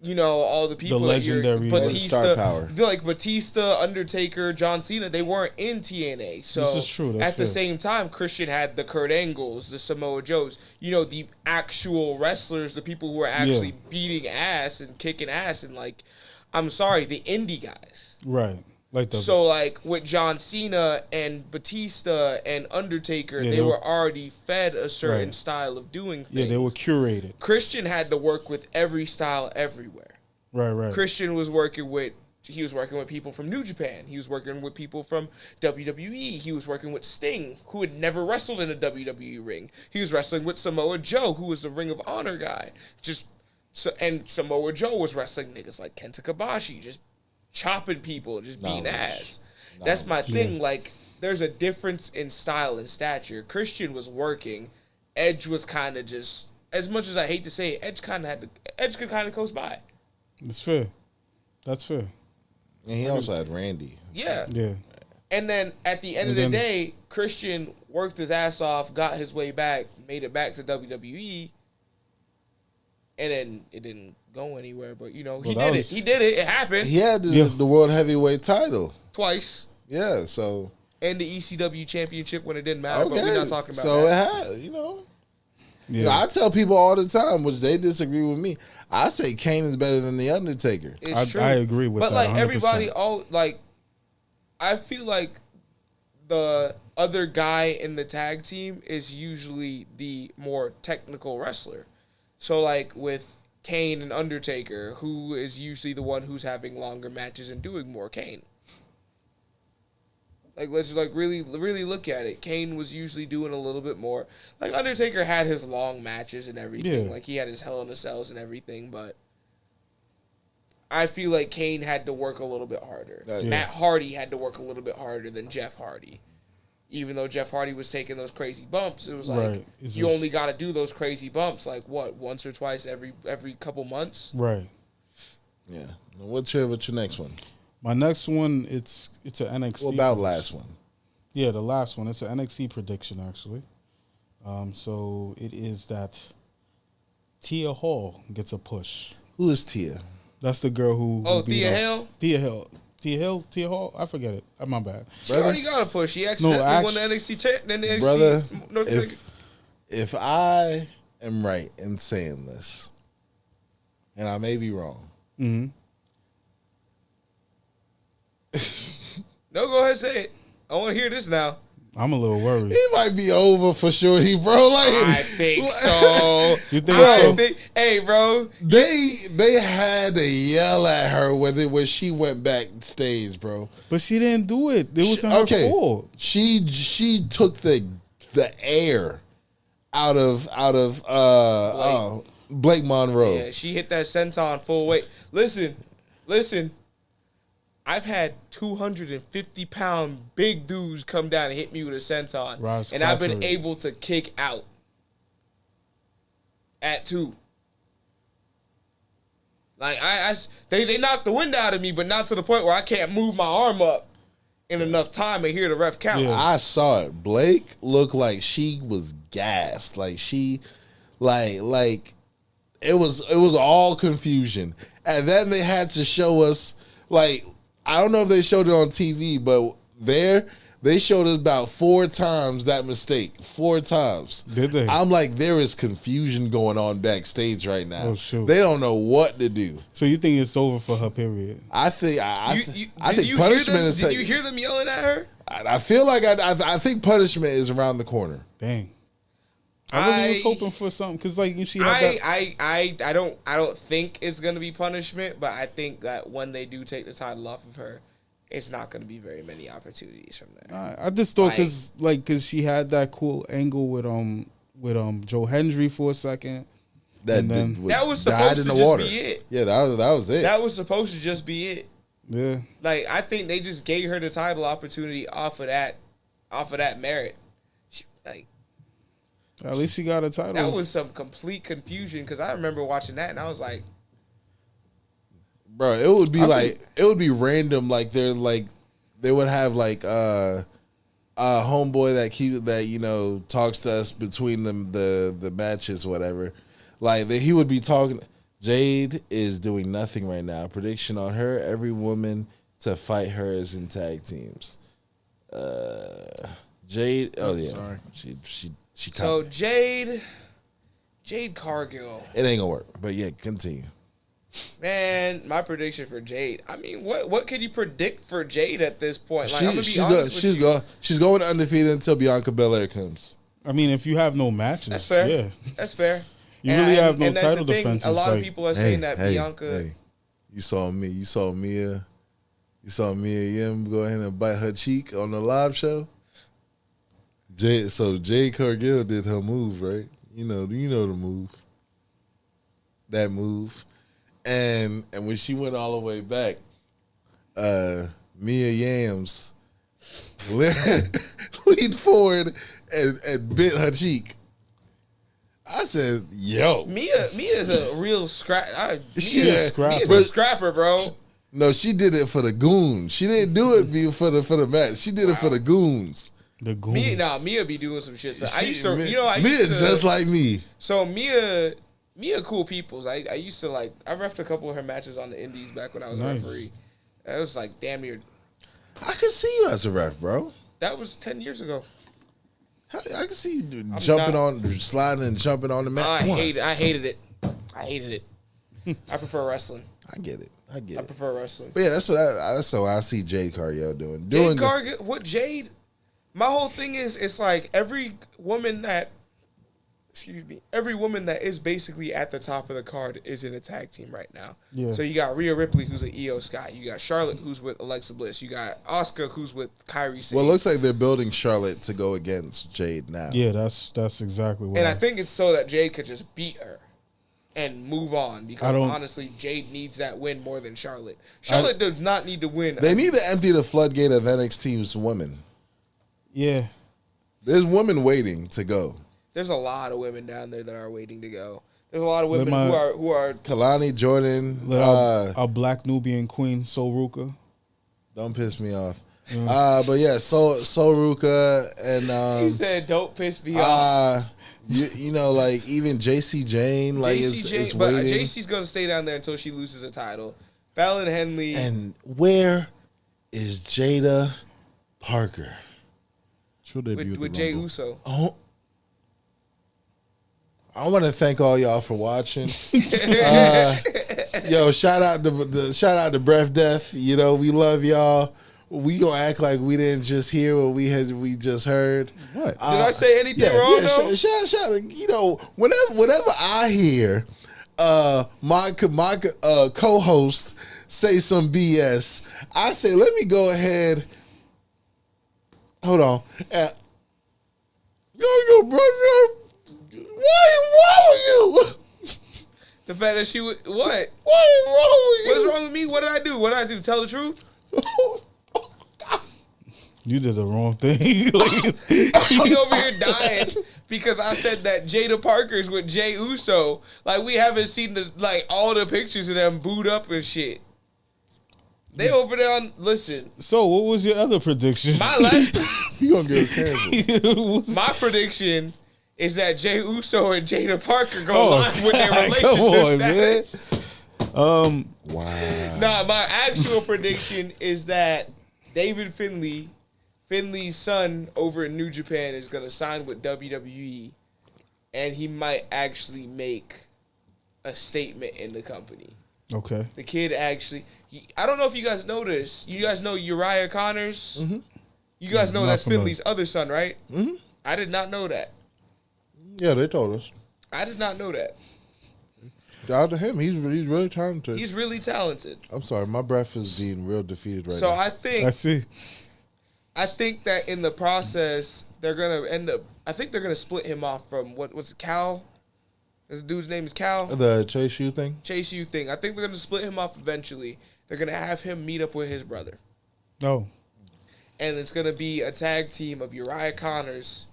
you know, all the people that you're legendary- Batista, Star power. like Batista, Undertaker, John Cena, they weren't in TNA. So This is true, that's at the fair. same time, Christian had the Kurt Angles, the Samoa Joes, you know, the actual wrestlers, the people who were actually beating ass and kicking ass and like, I'm sorry, the indie guys. Right. Like the So like with John Cena and Batista and Undertaker, Yeah, they they were were- already fed a certain Right. style of doing things. yeah, they were curated. Christian had to work with every style everywhere. Right. Christian was working with people from New Japan. He was working with people from WWE. He was working with Sting, who had never wrestled in a WWE ring. He was wrestling with Samoa Joe, who was a Ring of Honor guy. And Samoa Joe was wrestling niggas like Kenta Kobashi, just chopping people and just beating Knowledge. ass. That's my thing. Like, there's a difference in style and stature. Christian was working. Edge was kind of just, as much as I hate to say it, Edge could kind of coast by. That's fair. That's fair. And he also had Randy. Yeah. Yeah. And then at the end of the day, Christian worked his ass off, got his way back, made it back to WWE, and then it didn't go anywhere. But, you know, he Well, that did was- it. He did it. It happened He had the world heavyweight title. twice. Yeah, so And the ECW championship when it didn't matter. okay. But we're not talking about so that. it had, Yeah. You know, I tell people all the time, which they disagree with me. I say Kane is better than the Undertaker. It's true. I agree with but that like 100%. everybody, I feel like the other guy in the tag team is usually the more technical wrestler. So like with Kane and Undertaker, who is usually the one who's having longer matches and doing more? Kane. Like let's really look at it. Kane was usually doing a little bit more. Like Undertaker had his long matches and everything. Yeah. Like he had his Hell in a Cells and everything, but I feel like Kane had to work a little bit harder. Yeah. Matt Hardy had to work a little bit harder than Jeff Hardy. Even though Jeff Hardy was taking those crazy bumps, it was like Right. It's you just- only got to do those crazy bumps like what, once or twice every couple months. Right. Yeah. What's your next one? My next one, it's an NXT. What about last one? Yeah, the last one. It's an NXT prediction, actually. So it is that Tia Hall gets a push. Who is Tia? That's the girl who. Oh, beat Thea up- Hale? Tia Hall. I forget it. My bad. She already got a push. She accidentally won the NXT. The NXT Brother, North American. if I am right in saying this, and I may be wrong, Mm-hmm. No, go ahead and say it. I want to hear this now. I'm a little worried. he might be over for sure. Bro, like I think so. You think so? Hey, bro. they had to yell at her when she went backstage, bro. But she didn't do it. It wasn't her fault. She took the air out of Blake Monroe. Yeah, she hit that senton full weight. Listen. I've had 250-pound big dudes come down and hit me with a senton, Ross and I've been Carter. able to kick out at 2. Like they knocked the wind out of me, but not to the point where I can't move my arm up in enough time and hear the ref count. Yeah. I saw it. Blake looked like she was gassed. Like she, like it was all confusion. And then they had to show us, like, I don't know if they showed it on TV, but they showed us about 4 times that mistake. 4 times. Did they? I'm like, there is confusion going on backstage right now. Oh, shoot. They don't know what to do. So you think it's over for her? Period. I think I Did think you punishment hear is. them, Did you hear them yelling at her? I feel like I think punishment is around the corner. Dang. I really was hoping for something because, like, she had that. I don't think it's gonna be punishment, but I think that when they do take the title off of her, it's not gonna be very many opportunities from there. I just thought because she had that cool angle with Joe Hendry for a second. And then- That was died supposed in to the just water. be it. Yeah, that was it. That was supposed to just be it. Yeah. Like, I think they just gave her the title opportunity off of that merit. Like, At least she got a title. that was some complete confusion because I remember watching that and I was like, Bro, it would be random. Like they would have like a homeboy that talks to us between the matches, whatever. Like he would be talking. Jade is doing nothing right now. Prediction on her: every woman to fight her is in tag teams. Jade. Oh yeah, sorry. She. so Jade Cargill. It ain't gonna work. But yeah, continue. Man, my prediction for Jade. I mean, what can you predict for Jade at this point? Like, I'm gonna be honest with you. She's going undefeated until Bianca Belair comes. I mean, if you have no matches, That's fair. Yeah. That's fair. You really have no and that's title the thing. defenses. A lot of like- people are saying that Bianca. Hey, you saw me. You saw Mia Yim go ahead and bite her cheek on the live show. Jade Cargill did her move, right? You know the move. That move. And when she went all the way back, Mia Yams leaned forward and bit her cheek. I said, "Yo, Mia is a real scrap. She a scrapper. Mia's a scrapper, bro. no, she did it for the goons. She didn't do it for the match. She did it for the goons. The goons. Mia be doing some shit. So I She- used to, Mia used to, just like me. So Mia cool peoples. I used to I reffed a couple of her matches on the indies back when I was a Nice. referee. That was like damn near. I could see you as a ref, bro. That was 10 years ago. I can see you not- sliding and jumping on the mat. I Come on. hated it. I prefer wrestling. I get it. I prefer wrestling. But yeah, that's what I see Jade Cargill doing. Jade Cargill, Jade? My whole thing is, it's like every woman that is basically at the top of the card is in a tag team right now. Yeah. So you got Rhea Ripley, who's with Io Sky. You got Charlotte, who's with Alexa Bliss. You got Asuka, who's with Kairi Sane. Well, it looks like they're building Charlotte to go against Jade now. Yeah, that's exactly what. And I think it's so that Jade could just beat her and move on. Because don't- honestly, Jade needs that win more than Charlotte. Charlotte does not need to win. They need to empty the floodgate of NXT's women. Yeah. There's women waiting to go. There's a lot of women down there that are waiting to go. There's a lot of women my- who are. Kalani Jordan, Our black Nubian queen, Sol Ruka. don't piss me off. But yeah, so Ruka and You said don't piss me off. you know, like even JC Jane, like is but waiting. JC's gonna stay down there until she loses a title. Fallon Henley. And where is Jada Parker? She'll debut at with the Jey Rumble. Uso. Oh, I want to thank all y'all for watching. Yo, shout out to Breath Death. You know, we love y'all. We gonna act like we didn't just hear what we just heard. What? Did I say anything wrong though? Shout. You know, whenever I hear my co-host say some BS, I say, let me go ahead. Hold on. Yo, brother. What's wrong with you? The fact that she would what? What is wrong with you? What's wrong with me? What did I do? What did I do? Tell the truth? You did the wrong thing. He over here dying because I said that Jada Parker's with Jey Uso. Like we haven't seen all the pictures of them booed up and shit. They over there on listen. So, what was your other prediction? My last You gonna get canceled. my prediction is that Jey Uso and Jada Parker go Oh, live with their come relationship on, status. Wow. Nah, my actual prediction is that David Finley's son over in New Japan is gonna sign with WWE, and he might actually make a statement in the company. Okay. The kid actually, I don't know if you guys know this. You guys know Uriah Connors? Mm-hmm. You guys know Not that's familiar. Finley's other son, right? Mm-hmm. I did not know that. Yeah, they told us. I did not know that. Shout out to him. He's really talented. He's really talented. I'm sorry, my breath is being real defeated right So now. I see. I think that in the process they're gonna end up. I think they're gonna split him off from what's it, Cal? This dude's name is Cal. The Chase U thing? Chase U thing. I think they're gonna split him off eventually. They're gonna have him meet up with his brother, No. and it's gonna be a tag team of Uriah Connors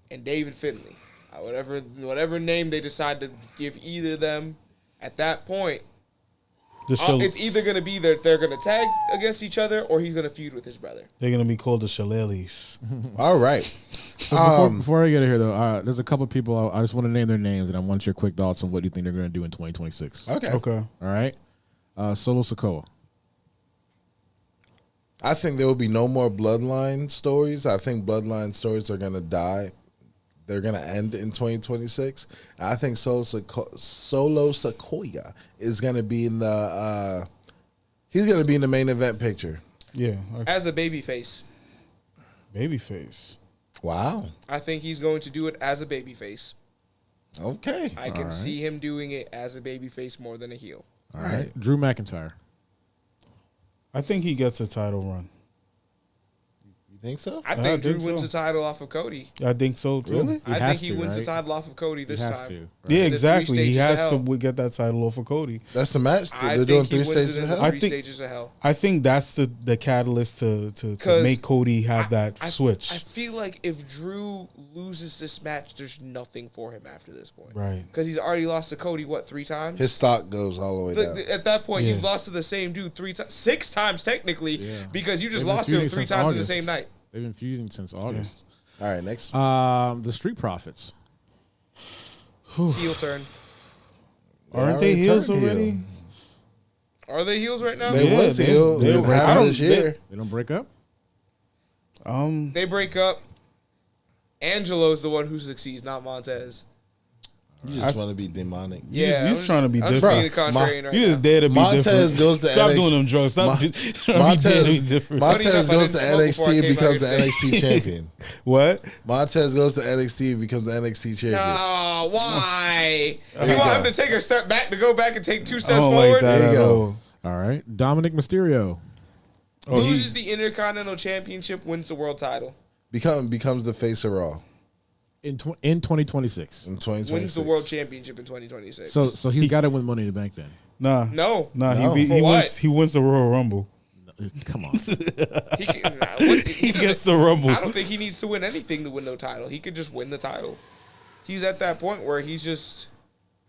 and David Finley. Whatever name they decide to give either of them at that point. It's either gonna be that they're gonna tag against each other, or he's gonna feud with his brother. They're gonna be called the Shillelaghs. All right. So before I get here, though, there's a couple of people I just want to name their names, and I want your quick thoughts on what you think they're going to do in 2026. Okay. Okay. All right. Solo Sikoa. I think there will be no more bloodline stories. I think bloodline stories are going to die. They're going to end in 2026. I think Solo Sikoa is going to be in the he's going to be in the main event picture. Yeah. As a babyface. Babyface. Wow. I think he's going to do it as a babyface. Okay. I can see him doing it as a babyface more than a heel. All right. Drew McIntyre. I think he gets a title run. You think so? I think Drew think wins so. the title off of Cody. I think so too. Really? I has think he to, wins the right? title off of Cody this He has time. to. Right? Yeah, The exactly. Three He Stages has of to Hell. get that title off of Cody. That's the match. I They're doing think he 3 wins stages it of in the hell. Three think- Stages of Hell. I think that's the catalyst to 'Cause make Cody have that switch. I feel like if Drew loses this match, there's nothing for him after this point. Right. Because he's already lost to Cody, 3 times? His stock goes all the way down. At that point, Yeah. you've lost to the same dude 3 times, 6 times technically, because you just They've been lost to him feuding 3 since times in the August. same night. They've been feuding since August. All right, next. The Street Profits. Heel turn. Aren't they heels turned heel. already? Are they heels right now? They Yeah, was heel they- half of this year. They don't break up? They break up. Angelo's the one who succeeds, not Montez. You just want to be demonic. Yeah, he's trying to be I'm different. being a contrarian right You just now. dare to be Montez different. goes to Stop NXT. doing them drugs. Stop be dare to be Montez, different. Funny Montez enough, I goes to didn't smoke before I NXT and came out becomes the here today. NXT champion. What? Montez goes to NXT and becomes the NXT champion. Oh, why? you You want go. him to take a step back to go back and take 2 I steps don't forward? like that There you at go. all. All right. Dominic Mysterio. Oh, he- Loses the Intercontinental Championship, wins the world title. Becomes the face of Raw In 2026. in 2026. Wins the world championship in 2026. So he's got to win Money in the Bank then. Nah. No. Nah, No. he For what? wins. He wins the Royal Rumble. Come on. He, can, He gets the Rumble. I don't think he needs to win anything to win no title. He could just win the title. He's at that point where he's just.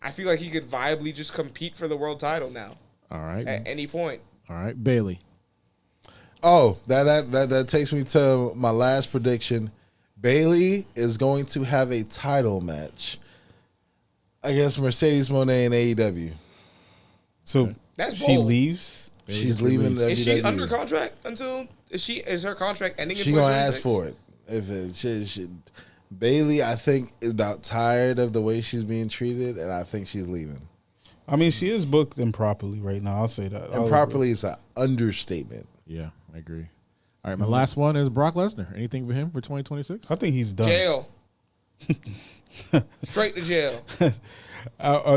I feel like he could viably just compete for the world title now All right. at any point. All right. Bailey. Oh, that takes me to my last prediction. Bailey is going to have a title match against Mercedes Moné in AEW. So That's she bold. leaves. She's leaving WWE. Is she under contract until is her contract ending? She in gonna ask 2026? for it. If it Bailey, I think, is about tired of the way she's being treated, and I think she's leaving. I mean, she is booked improperly right now. I'll say that. Improperly is an understatement. Yeah, I agree. All right, my last one is Brock Lesnar. Anything for him for 2026? I think he's done. Jail. Straight to jail.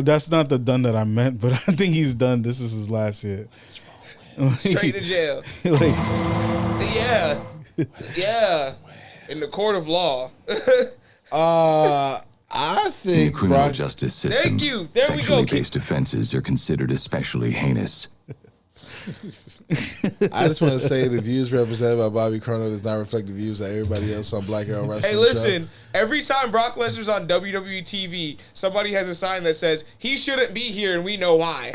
That's not the done that I meant, but I think he's done. This is his last year. Straight to jail. Like, Yeah. Yeah. In the court of law. I In the think criminal Brock. justice system, Thank you. There we go. sexually based offenses are considered especially heinous. I just want to say the views represented by Bobby Crono does not reflect the views of everybody else on Black Arrow Wrestling. Hey, listen. Every time Brock Lesnar's on WWE TV, somebody has a sign that says he shouldn't be here, and we know why.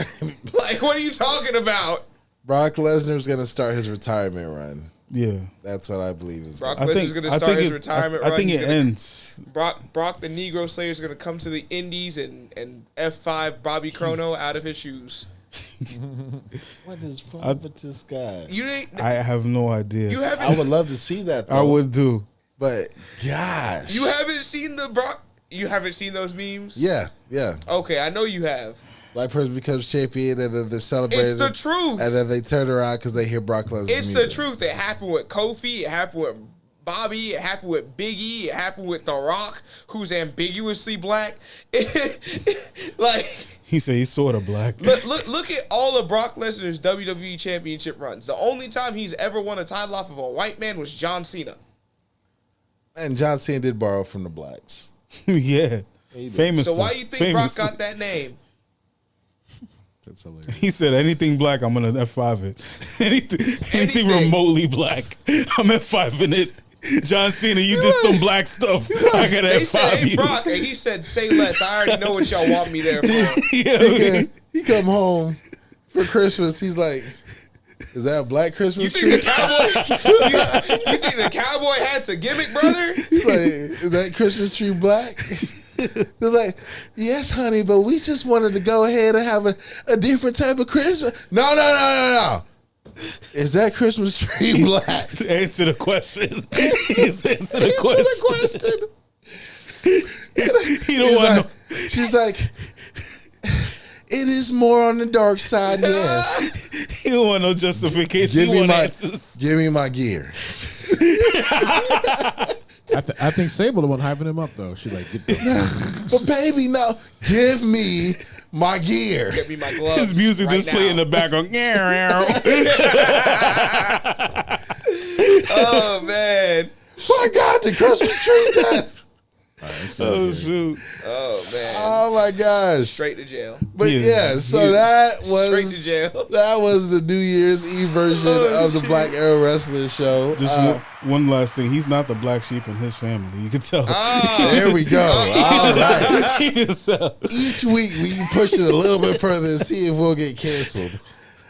Like, what are you talking about? Brock Lesnar's gonna start his retirement run. yeah. That's what I believe is. Brock I Lesnar's think, going to I start think his it- retirement I run. think He's it gonna- ends. Brock the Negro Slayer is going to come to the Indies and F5 Bobby Crono out of his shoes. What is wrong with this guy? You didn't. I have no idea. You I haven't. would love to see that. Though, I would do. but gosh, You haven't seen the Brock. You haven't seen those memes. yeah. Okay, I know you have. Black person becomes champion, and then they're celebrating. It's the truth. And then they turn around because they hear Brock Lesnar's It's music. the truth. It happened with Kofi. It happened with Bobby. It happened with Big E. It happened with The Rock, who's ambiguously black. Like, He said he's sort of black. look at all of Brock Lesnar's WWE Championship runs. The only time he's ever won a title off of a white man was John Cena. And John Cena did borrow from the blacks. Yeah. Famous. So why you think Brock got that name? That's hilarious. He said anything black, I'm gonna F5 it. anything Anything. remotely black, I'm F5ing it. John Cena, you did some black stuff. I gotta They said, F5 "Hey you. Brock," and he said, "Say less. I already know what y'all want me there for." Yeah. He come home for Christmas. He's like, "Is that a black You Christmas think tree?" the cowboy? you think the cowboy had a gimmick, brother? He's like, "Is that Christmas tree black?" They're like, "Yes, honey, but we just wanted to go ahead and have a different type of Christmas." No. Is that Christmas tree black? Answer the question. Answer the Answer question. the question. He don't He's want like, she's like, "It is more on the dark side, yes." he don't want no justification. Give He me want my answers. give me my gear. I think Sable the one hyping him up though. She's like, get the But baby, no, give me my gear. Get me my gloves. His music right just play in the now. background. Oh man. My God, the Christmas tree death. Oh shoot. Oh man. Oh my gosh. Straight to jail. But Yeah. yeah, so that Straight to was jail. that was the New Year's Eve version of the Black Arrow Wrestling Show. Just one last thing. He's not the black sheep in his family. You can tell. There we go. All right. You can tell. Each week we push it a little bit further and see if we'll get canceled.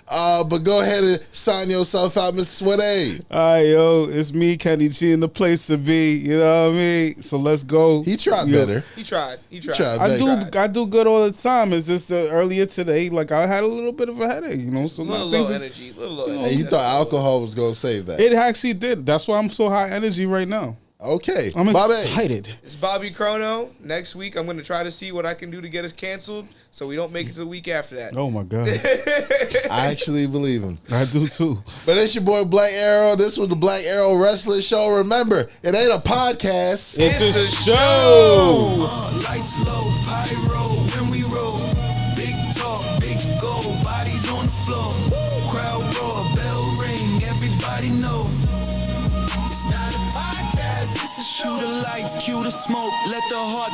But go ahead and sign yourself out, Mr. Sweaty. All right, yo, it's me, Kenny G, in the place to be. You know what I mean? So let's go. He tried Yo, better. He tried. He tried. tried. I do good all the time. It's just earlier today, like I had a little bit of a headache, you know. So Little things low is- energy. Little And energy. you thought alcohol was going to save that. It actually did. That's why I'm so high energy right now. Okay. I'm Bobby. excited. It's Bobby Crono. Next week, I'm going to try to see what I can do to get us canceled so we don't make it to the week after that. Oh my god, I actually believe him. I do too. But it's your boy Black Arrow. This was the Black Arrow Wrestling Show. Remember, it ain't a podcast. It's a the show. Lights low, pyro when we roll. Big talk, big go, bodies on the floor. Crowd roar, bell ring, everybody know. It's not a podcast, it's a show. Cue the lights, cue the smoke, let the heart